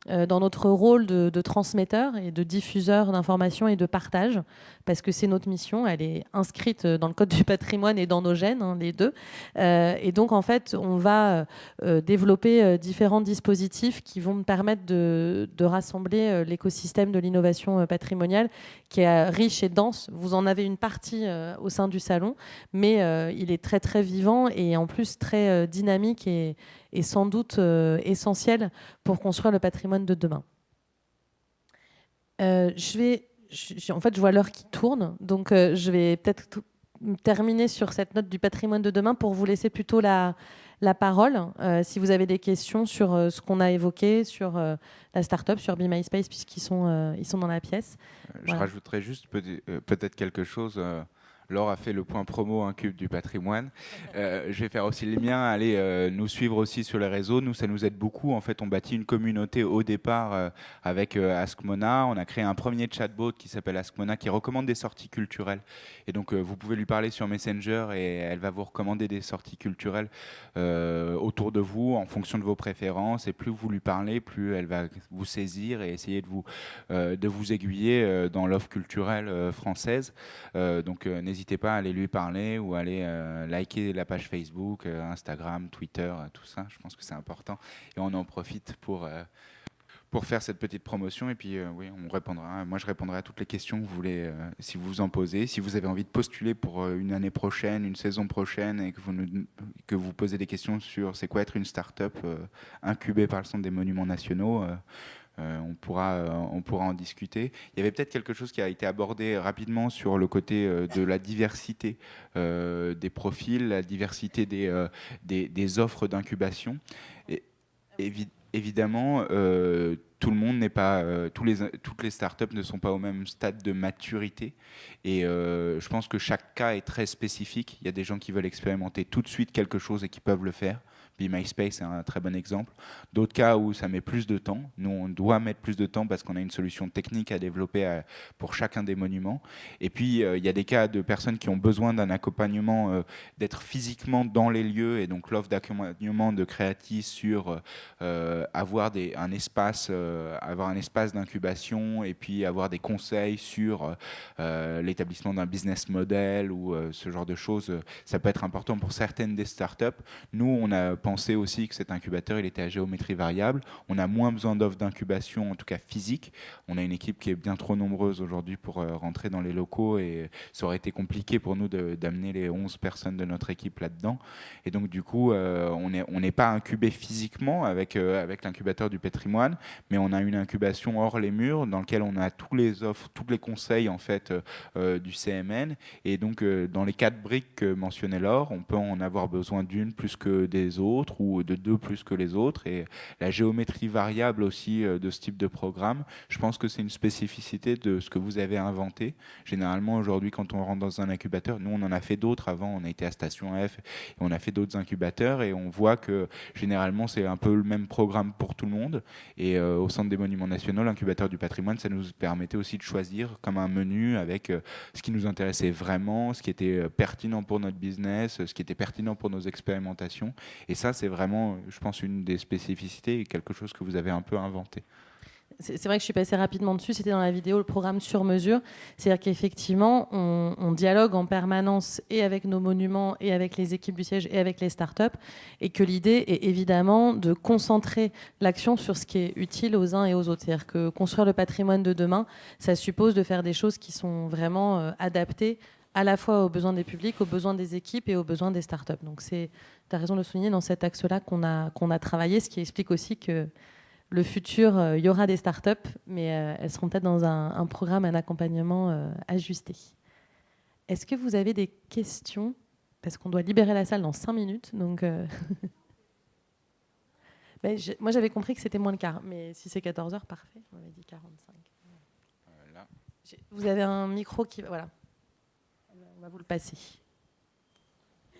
dans notre rôle de transmetteur et de diffuseur d'informations et de partage, parce que c'est notre mission, elle est inscrite dans le Code du patrimoine et dans nos gènes, les deux. Et donc, en fait, on va développer différents dispositifs qui vont me permettre de rassembler l'écosystème de l'innovation patrimoniale, qui est riche et dense. Vous en avez une partie au sein du salon, mais il est très, très vivant et en plus très dynamique et sans doute essentiel pour construire le patrimoine de demain. En fait, je vois l'heure qui tourne, donc je vais peut-être terminer sur cette note du patrimoine de demain pour vous laisser plutôt la parole. Si vous avez des questions sur ce qu'on a évoqué, sur la start-up, sur Be My Space, puisqu'ils sont dans la pièce. Je rajouterais juste peut-être quelque chose. Laure a fait le point promo Incube du patrimoine. Je vais faire aussi les miens. Allez nous suivre aussi sur les réseaux. Nous, ça nous aide beaucoup. En fait, on bâtit une communauté au départ avec AskMona. On a créé un premier chatbot qui s'appelle AskMona qui recommande des sorties culturelles. Et donc, vous pouvez lui parler sur Messenger et elle va vous recommander des sorties culturelles autour de vous en fonction de vos préférences. Et plus vous lui parlez, plus elle va vous saisir et essayer de vous aiguiller dans l'offre culturelle française. Donc, n'hésitez pas à aller lui parler ou aller liker la page Facebook, Instagram, Twitter, tout ça. Je pense que c'est important. Et on en profite pour faire cette petite promotion. Et puis, oui, on répondra. Moi, je répondrai à toutes les questions que vous voulez, si vous en posez. Si vous avez envie de postuler pour une année prochaine, une saison prochaine, et que vous posez des questions sur c'est quoi être une start-up incubée par le Centre des monuments nationaux, on pourra en discuter. Il y avait peut-être quelque chose qui a été abordé rapidement sur le côté de la diversité des profils, la diversité des offres d'incubation. Et évidemment, tout le monde n'est pas, toutes les startups ne sont pas au même stade de maturité. Et je pense que chaque cas est très spécifique. Il y a des gens qui veulent expérimenter tout de suite quelque chose et qui peuvent le faire. Be My Space, c'est un très bon exemple. D'autres cas où ça met plus de temps. Nous, on doit mettre plus de temps parce qu'on a une solution technique à développer pour chacun des monuments. Et puis, il y a des cas de personnes qui ont besoin d'un accompagnement, d'être physiquement dans les lieux. Et donc, l'offre d'accompagnement de Creatis sur avoir un espace d'incubation et puis avoir des conseils sur l'établissement d'un business model ou ce genre de choses, ça peut être important pour certaines des startups. Nous, on a pensé aussi que cet incubateur, il était à géométrie variable. On a moins besoin d'offres d'incubation, en tout cas physique. On a une équipe qui est bien trop nombreuse aujourd'hui pour rentrer dans les locaux et ça aurait été compliqué pour nous d'amener les 11 personnes de notre équipe là-dedans. Et donc, du coup, on n'est pas incubé physiquement avec l'incubateur du patrimoine, mais on a une incubation hors les murs dans lequel on a tous les offres, tous les conseils en fait du CMN. Et donc, dans les 4 briques que mentionnait Laure, on peut en avoir besoin d'une plus que des autres ou de 2 plus que les autres. Et la géométrie variable aussi de ce type de programme, je pense que c'est une spécificité de ce que vous avez inventé. Généralement, aujourd'hui, quand on rentre dans un incubateur, nous, on en a fait d'autres avant. On a été à Station F et on a fait d'autres incubateurs et on voit que généralement, c'est un peu le même programme pour tout le monde. Et au Centre des Monuments Nationaux, l'incubateur du patrimoine, ça nous permettait aussi de choisir comme un menu avec ce qui nous intéressait vraiment, ce qui était pertinent pour notre business, ce qui était pertinent pour nos expérimentations. Et ça, c'est vraiment, je pense, une des spécificités et quelque chose que vous avez un peu inventé. C'est vrai que je suis passée rapidement dessus, c'était dans la vidéo, le programme sur mesure. C'est-à-dire qu'effectivement, on dialogue en permanence et avec nos monuments, et avec les équipes du siège, et avec les startups, et que l'idée est évidemment de concentrer l'action sur ce qui est utile aux uns et aux autres. C'est-à-dire que construire le patrimoine de demain, ça suppose de faire des choses qui sont vraiment adaptées à la fois aux besoins des publics, aux besoins des équipes et aux besoins des startups. Donc tu as raison de le souligner, dans cet axe-là qu'on a travaillé, ce qui explique aussi que le futur, il y aura des startups, mais elles seront peut-être dans un programme, un accompagnement ajusté. Est-ce que vous avez des questions ? Parce qu'on doit libérer la salle dans 5 minutes. Donc, moi, j'avais compris que c'était moins le quart, mais si c'est 14h, parfait. On avait dit 45. Là. Vous avez un micro qui... Voilà. On va vous le passer.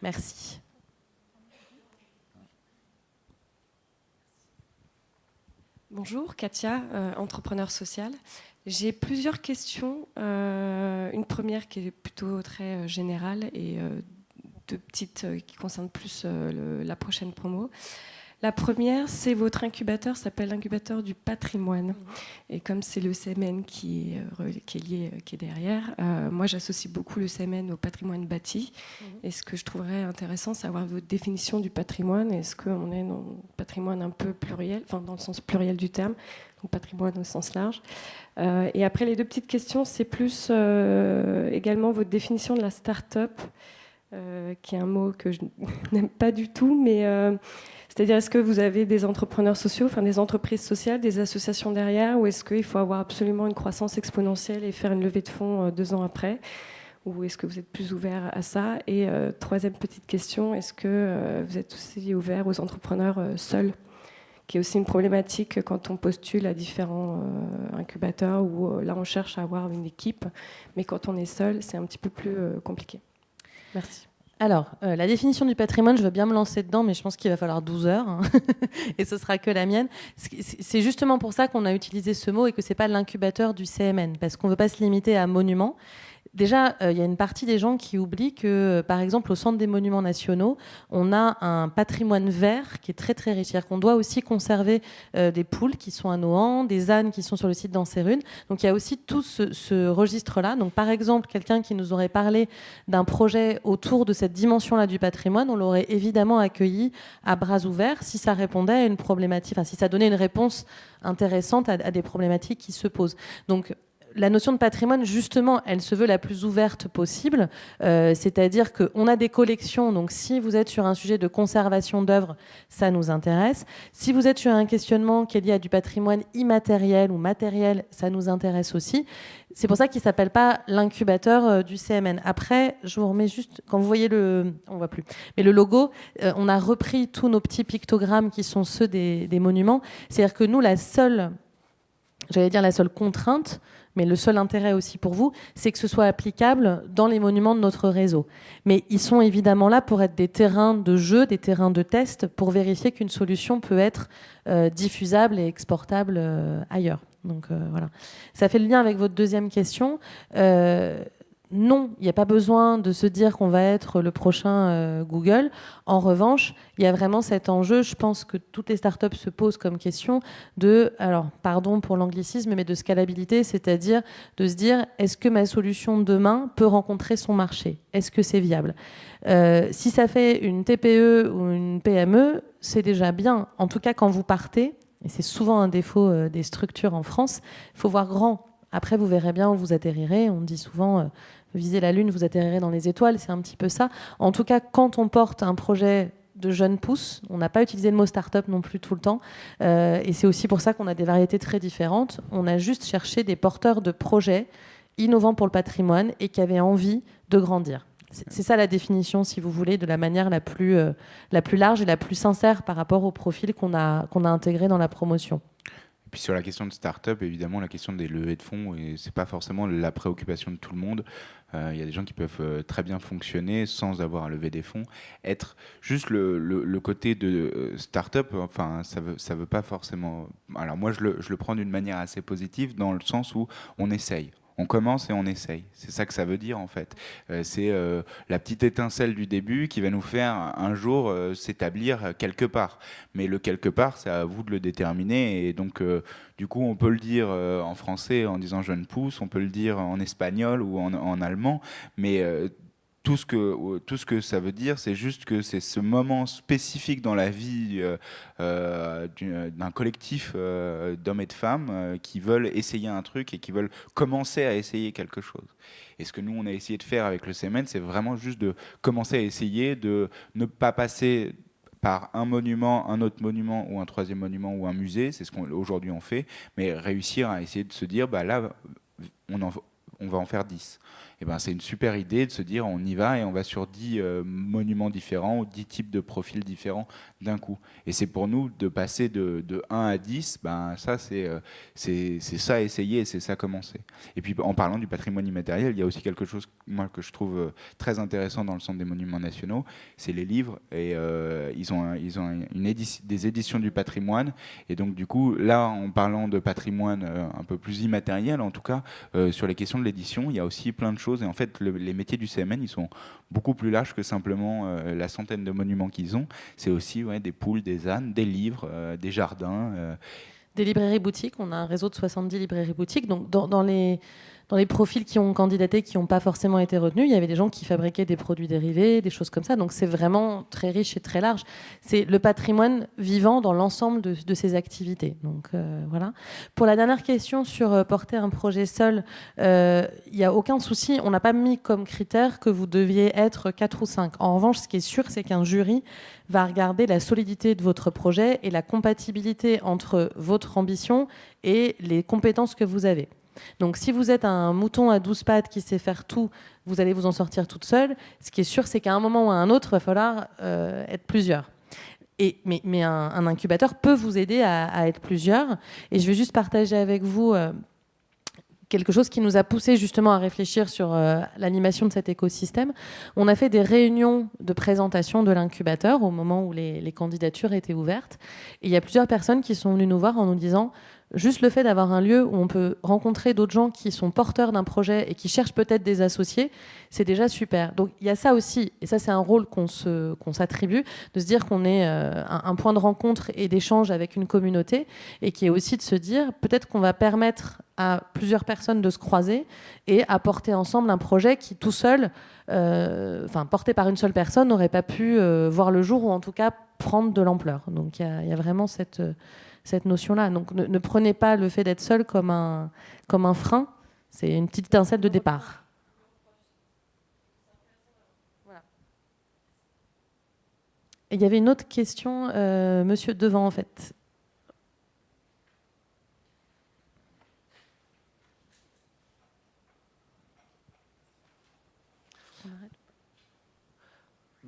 Merci. Bonjour, Katia, entrepreneur social. J'ai plusieurs questions. Une première qui est plutôt très générale et deux petites qui concernent plus la prochaine promo. La première, c'est votre incubateur, s'appelle l'incubateur du patrimoine. Et comme c'est le CMN qui est lié, qui est derrière, moi j'associe beaucoup le CMN au patrimoine bâti. Et ce que je trouverais intéressant, c'est avoir votre définition du patrimoine. Est-ce qu'on est dans le patrimoine un peu pluriel, enfin dans le sens pluriel du terme, donc patrimoine au sens large. Et après, les deux petites questions, c'est plus également votre définition de la start-up, qui est un mot que je n'aime pas du tout, mais... c'est-à-dire, est-ce que vous avez des entrepreneurs sociaux, enfin des entreprises sociales, des associations derrière, ou est-ce qu'il faut avoir absolument une croissance exponentielle et faire une levée de fonds 2 ans après, ou est-ce que vous êtes plus ouvert à ça? Et troisième petite question, est-ce que vous êtes aussi ouvert aux entrepreneurs seuls, qui est aussi une problématique quand on postule à différents incubateurs, où là on cherche à avoir une équipe, mais quand on est seul, c'est un petit peu plus compliqué. Merci. Alors, la définition du patrimoine, je veux bien me lancer dedans, mais je pense qu'il va falloir 12 heures, hein, et ce sera que la mienne. C'est justement pour ça qu'on a utilisé ce mot et que ce n'est pas l'incubateur du CMN, parce qu'on ne veut pas se limiter à monument. Déjà, il y a une partie des gens qui oublient que, par exemple, au Centre des Monuments Nationaux, on a un patrimoine vert qui est très très riche. C'est-à-dire qu'on doit aussi conserver des poules qui sont à Nohant, des ânes qui sont sur le site d'Anserune. Donc il y a aussi tout ce registre-là. Donc par exemple, quelqu'un qui nous aurait parlé d'un projet autour de cette dimension-là du patrimoine, on l'aurait évidemment accueilli à bras ouverts si ça répondait à une problématique, enfin si ça donnait une réponse intéressante à des problématiques qui se posent. Donc la notion de patrimoine, justement, elle se veut la plus ouverte possible, c'est-à-dire qu'on a des collections, donc si vous êtes sur un sujet de conservation d'œuvres, ça nous intéresse. Si vous êtes sur un questionnement qui est lié à du patrimoine immatériel ou matériel, ça nous intéresse aussi. C'est pour ça qu'il ne s'appelle pas l'incubateur du CMN. Après, je vous remets juste, quand vous voyez on ne voit plus, mais le logo, on a repris tous nos petits pictogrammes qui sont ceux des monuments. C'est-à-dire que nous, la seule j'allais dire la seule contrainte, mais le seul intérêt aussi pour vous, c'est que ce soit applicable dans les monuments de notre réseau. Mais ils sont évidemment là pour être des terrains de jeu, des terrains de test, pour vérifier qu'une solution peut être diffusable et exportable ailleurs. Donc voilà. Ça fait le lien avec votre deuxième question. Non, il n'y a pas besoin de se dire qu'on va être le prochain Google. En revanche, il y a vraiment cet enjeu, je pense que toutes les startups se posent comme question de, alors pardon pour l'anglicisme, mais de scalabilité, c'est-à-dire de se dire, est-ce que ma solution de demain peut rencontrer son marché? Est-ce que c'est viable? Si ça fait une TPE ou une PME, c'est déjà bien. En tout cas, quand vous partez, et c'est souvent un défaut des structures en France, il faut voir grand. Après, vous verrez bien où vous atterrirez. On dit souvent, visez la Lune, vous atterrirez dans les étoiles. C'est un petit peu ça. En tout cas, quand on porte un projet de jeunes pousses, on n'a pas utilisé le mot start-up non plus tout le temps. Et c'est aussi pour ça qu'on a des variétés très différentes. On a juste cherché des porteurs de projets innovants pour le patrimoine et qui avaient envie de grandir. C'est ça la définition, si vous voulez, de la manière la plus large et la plus sincère par rapport au profil qu'on a intégré dans la promotion. Et puis sur la question de start-up, évidemment, la question des levées de fonds, et c'est pas forcément la préoccupation de tout le monde. Il y a des gens qui peuvent très bien fonctionner sans avoir à lever des fonds. Être juste le côté de start-up, enfin, ça veut pas forcément. Alors moi, je le prends d'une manière assez positive, dans le sens où on essaye. On commence et on essaye. C'est ça que ça veut dire en fait. C'est la petite étincelle du début qui va nous faire un jour s'établir quelque part. Mais le quelque part, c'est à vous de le déterminer. Et donc, du coup, on peut le dire en français en disant jeune pousse, on peut le dire en espagnol ou en allemand. Mais tout ce que ça veut dire, c'est juste que c'est ce moment spécifique dans la vie d'un collectif d'hommes et de femmes qui veulent essayer un truc et qui veulent commencer à essayer quelque chose. Et ce que nous, on a essayé de faire avec le CMN, c'est vraiment juste de commencer à essayer de ne pas passer par un monument, un autre monument ou un troisième monument ou un musée, c'est ce qu'aujourd'hui on fait, mais réussir à essayer de se dire, bah là, on va en faire 10. Et ben, c'est une super idée de se dire on y va et on va sur 10 monuments différents ou 10 types de profils différents d'un coup. Et c'est pour nous de passer de 1 à 10, ben, ça c'est ça essayer et c'est ça commencer. Et puis en parlant du patrimoine immatériel, il y a aussi quelque chose moi, que je trouve très intéressant dans le Centre des Monuments Nationaux, c'est les livres. Et ils ont des éditions du patrimoine. Et donc du coup, là, en parlant de patrimoine un peu plus immatériel, en tout cas, sur les questions de l'édition, il y a aussi plein de choses. Et en fait, les métiers du CMN, ils sont beaucoup plus larges que simplement la centaine de monuments qu'ils ont. C'est aussi des poules, des ânes, des livres, des jardins. Des librairies boutiques. On a un réseau de 70 librairies boutiques. Donc, dans les profils qui ont candidaté, qui n'ont pas forcément été retenus, il y avait des gens qui fabriquaient des produits dérivés, des choses comme ça. Donc c'est vraiment très riche et très large. C'est le patrimoine vivant dans l'ensemble de ces activités. Donc voilà. Pour la dernière question sur porter un projet seul, il n'y a aucun souci. On n'a pas mis comme critère que vous deviez être 4 ou 5. En revanche, ce qui est sûr, c'est qu'un jury va regarder la solidité de votre projet et la compatibilité entre votre ambition et les compétences que vous avez. Donc si vous êtes un mouton à 12 pattes qui sait faire tout, vous allez vous en sortir toute seule. Ce qui est sûr, c'est qu'à un moment ou à un autre, il va falloir être plusieurs. Mais un incubateur peut vous aider à être plusieurs. Et je vais juste partager avec vous quelque chose qui nous a poussé justement à réfléchir sur l'animation de cet écosystème. On a fait des réunions de présentation de l'incubateur au moment où les candidatures étaient ouvertes. Et il y a plusieurs personnes qui sont venues nous voir en nous disant juste le fait d'avoir un lieu où on peut rencontrer d'autres gens qui sont porteurs d'un projet et qui cherchent peut-être des associés, c'est déjà super. Donc il y a ça aussi, et ça c'est un rôle qu'on s'attribue, de se dire qu'on est un point de rencontre et d'échange avec une communauté, et qui est aussi de se dire peut-être qu'on va permettre à plusieurs personnes de se croiser et à porter ensemble un projet qui tout seul, porté par une seule personne, n'aurait pas pu voir le jour, ou en tout cas prendre de l'ampleur. Donc il y a vraiment cette notion-là. Donc ne prenez pas le fait d'être seul comme un frein, c'est une petite étincelle de départ. Voilà. Et il y avait une autre question, monsieur devant en fait.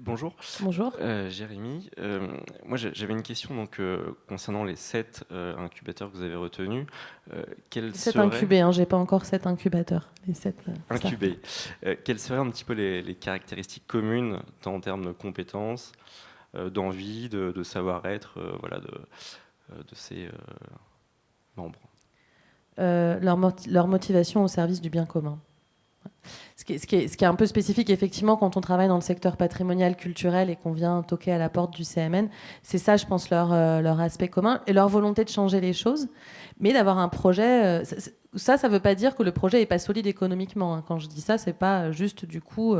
Bonjour. Bonjour. Jérémy. Moi, j'avais une question concernant les 7 incubateurs que vous avez retenus. 7 incubés, hein, j'ai pas encore 7 incubateurs. Les 7 incubés. Quelles seraient un petit peu les caractéristiques communes, tant en termes de compétences, d'envie, de savoir-être, de ces membres? Leur motivation au service du bien commun. Ce qui est un peu spécifique, effectivement, quand on travaille dans le secteur patrimonial, culturel et qu'on vient toquer à la porte du CMN, c'est ça, je pense, leur aspect commun et leur volonté de changer les choses, mais d'avoir un projet. Ça veut pas dire que le projet n'est pas solide économiquement. Hein. Quand je dis ça, c'est pas juste du coup,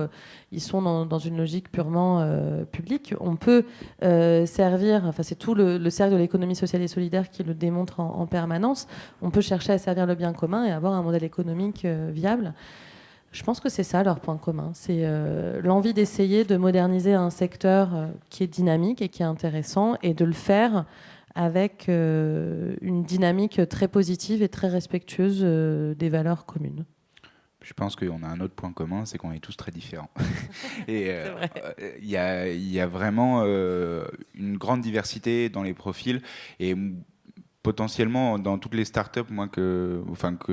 ils sont dans une logique purement publique. On peut servir, enfin c'est tout le cercle de l'économie sociale et solidaire qui le démontre en permanence. On peut chercher à servir le bien commun et avoir un modèle économique viable. Je pense que c'est ça leur point commun. C'est l'envie d'essayer de moderniser un secteur qui est dynamique et qui est intéressant et de le faire avec une dynamique très positive et très respectueuse des valeurs communes. Je pense qu'on a un autre point commun, c'est qu'on est tous très différents. Et il y a vraiment une grande diversité dans les profils. Et potentiellement, dans toutes les startups que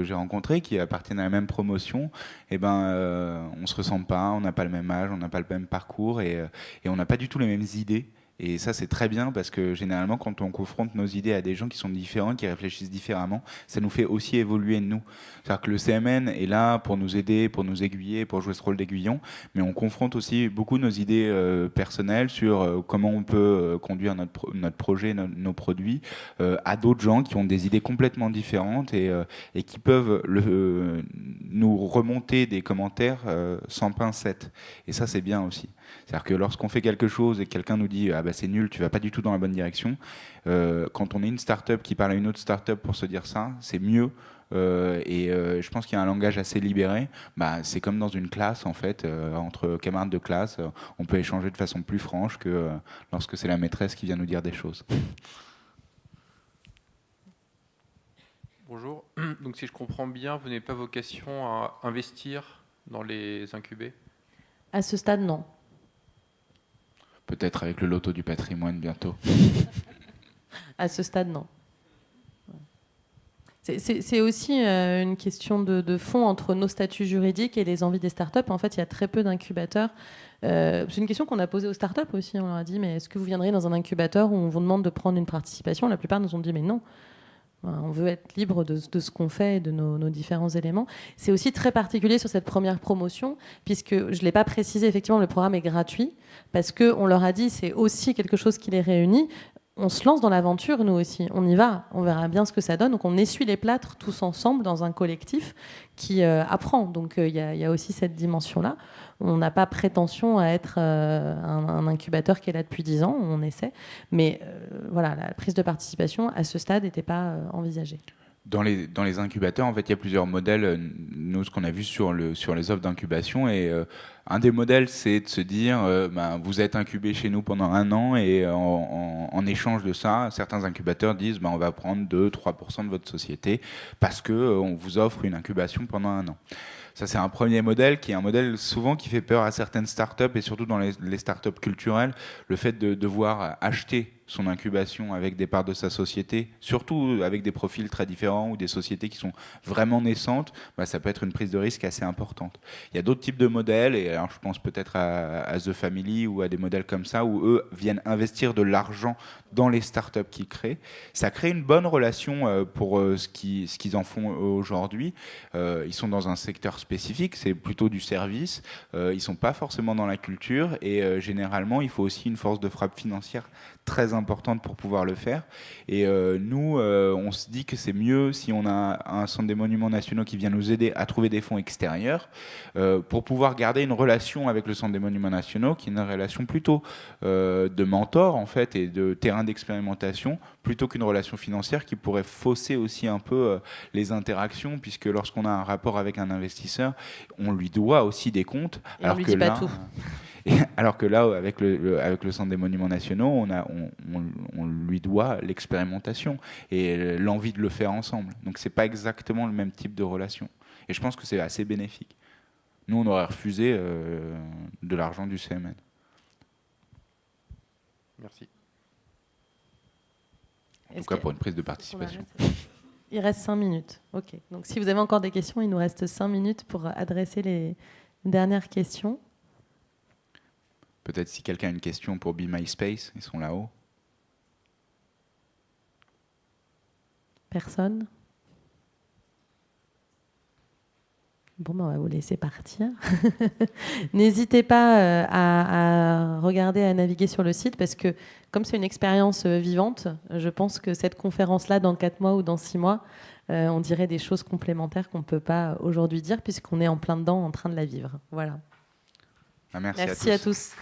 j'ai rencontrées, qui appartiennent à la même promotion, on ne se ressemble pas, on n'a pas le même âge, on n'a pas le même parcours et on n'a pas du tout les mêmes idées. Et ça, c'est très bien parce que généralement, quand on confronte nos idées à des gens qui sont différents, qui réfléchissent différemment, ça nous fait aussi évoluer nous. C'est-à-dire que le CMN est là pour nous aider, pour nous aiguiller, pour jouer ce rôle d'aiguillon, mais on confronte aussi beaucoup nos idées personnelles sur comment on peut conduire notre projet, nos produits à d'autres gens qui ont des idées complètement différentes et qui peuvent nous remonter des commentaires sans pincette. Et ça, c'est bien aussi. C'est-à-dire que lorsqu'on fait quelque chose et que quelqu'un nous dit « Ah bah c'est nul, tu vas pas du tout dans la bonne direction », quand on est une start-up qui parle à une autre start-up pour se dire ça, c'est mieux. Je pense qu'il y a un langage assez libéré. C'est comme dans une classe, en fait, entre camarades de classe, on peut échanger de façon plus franche que lorsque c'est la maîtresse qui vient nous dire des choses. Bonjour. Donc si je comprends bien, vous n'avez pas vocation à investir dans les incubés ? À ce stade, non. Peut-être avec le loto du patrimoine bientôt. À ce stade, non. C'est aussi une question de fond entre nos statuts juridiques et les envies des startups. En fait, il y a très peu d'incubateurs. C'est une question qu'on a posée aux startups aussi. On leur a dit, mais est-ce que vous viendriez dans un incubateur où on vous demande de prendre une participation ? La plupart nous ont dit, mais non. On veut être libre de ce qu'on fait et de nos différents éléments. C'est aussi très particulier sur cette première promotion, puisque, je ne l'ai pas précisé, effectivement, le programme est gratuit, parce qu'on leur a dit c'est aussi quelque chose qui les réunit. On se lance dans l'aventure, nous aussi. On y va, on verra bien ce que ça donne. Donc on essuie les plâtres tous ensemble dans un collectif qui apprend. Donc il y a aussi cette dimension-là. On n'a pas prétention à être un incubateur qui est là depuis 10 ans, on essaie. Mais voilà, la prise de participation à ce stade n'était pas envisagée. Dans les incubateurs, en fait, il y a plusieurs modèles. Nous, ce qu'on a vu sur les offres d'incubation, et un des modèles, c'est de se dire, vous êtes incubé chez nous pendant 1 an, et en échange de ça, certains incubateurs disent, on va prendre 2-3% de votre société parce que on vous offre une incubation pendant 1 an. Ça, c'est un premier modèle qui est un modèle souvent qui fait peur à certaines startups et surtout dans les startups culturelles. Le fait de devoir acheter son incubation avec des parts de sa société, surtout avec des profils très différents ou des sociétés qui sont vraiment naissantes, ça peut être une prise de risque assez importante. Il y a d'autres types de modèles, et alors je pense peut-être à The Family ou à des modèles comme ça, où eux viennent investir de l'argent dans les startups qu'ils créent. Ça crée une bonne relation pour ce qu'ils en font aujourd'hui. Ils sont dans un secteur spécifique, c'est plutôt du service. Ils ne sont pas forcément dans la culture, et généralement, il faut aussi une force de frappe financière très importante pour pouvoir le faire. Et nous, on se dit que c'est mieux si on a un centre des monuments nationaux qui vient nous aider à trouver des fonds extérieurs pour pouvoir garder une relation avec le centre des monuments nationaux qui est une relation plutôt de mentor en fait et de terrain d'expérimentation plutôt qu'une relation financière qui pourrait fausser aussi un peu les interactions, puisque lorsqu'on a un rapport avec un investisseur, on lui doit aussi des comptes. Et alors on lui dit pas tout. Alors que là, avec le Centre des Monuments Nationaux, on lui doit l'expérimentation et l'envie de le faire ensemble. Donc c'est pas exactement le même type de relation. Et je pense que c'est assez bénéfique. Nous, on aurait refusé de l'argent du CMN. Merci. En tout cas, pour une prise de participation. Il reste 5 minutes. OK. Donc, si vous avez encore des questions, il nous reste 5 minutes pour adresser les dernières questions. Peut-être si quelqu'un a une question pour Be My Space, ils sont là-haut. Personne? Bon, ben, on va vous laisser partir. N'hésitez pas à regarder, à naviguer sur le site, parce que comme c'est une expérience vivante, je pense que cette conférence-là, dans 4 mois ou dans 6 mois, on dirait des choses complémentaires qu'on ne peut pas aujourd'hui dire, puisqu'on est en plein dedans, en train de la vivre. Voilà. Merci à tous.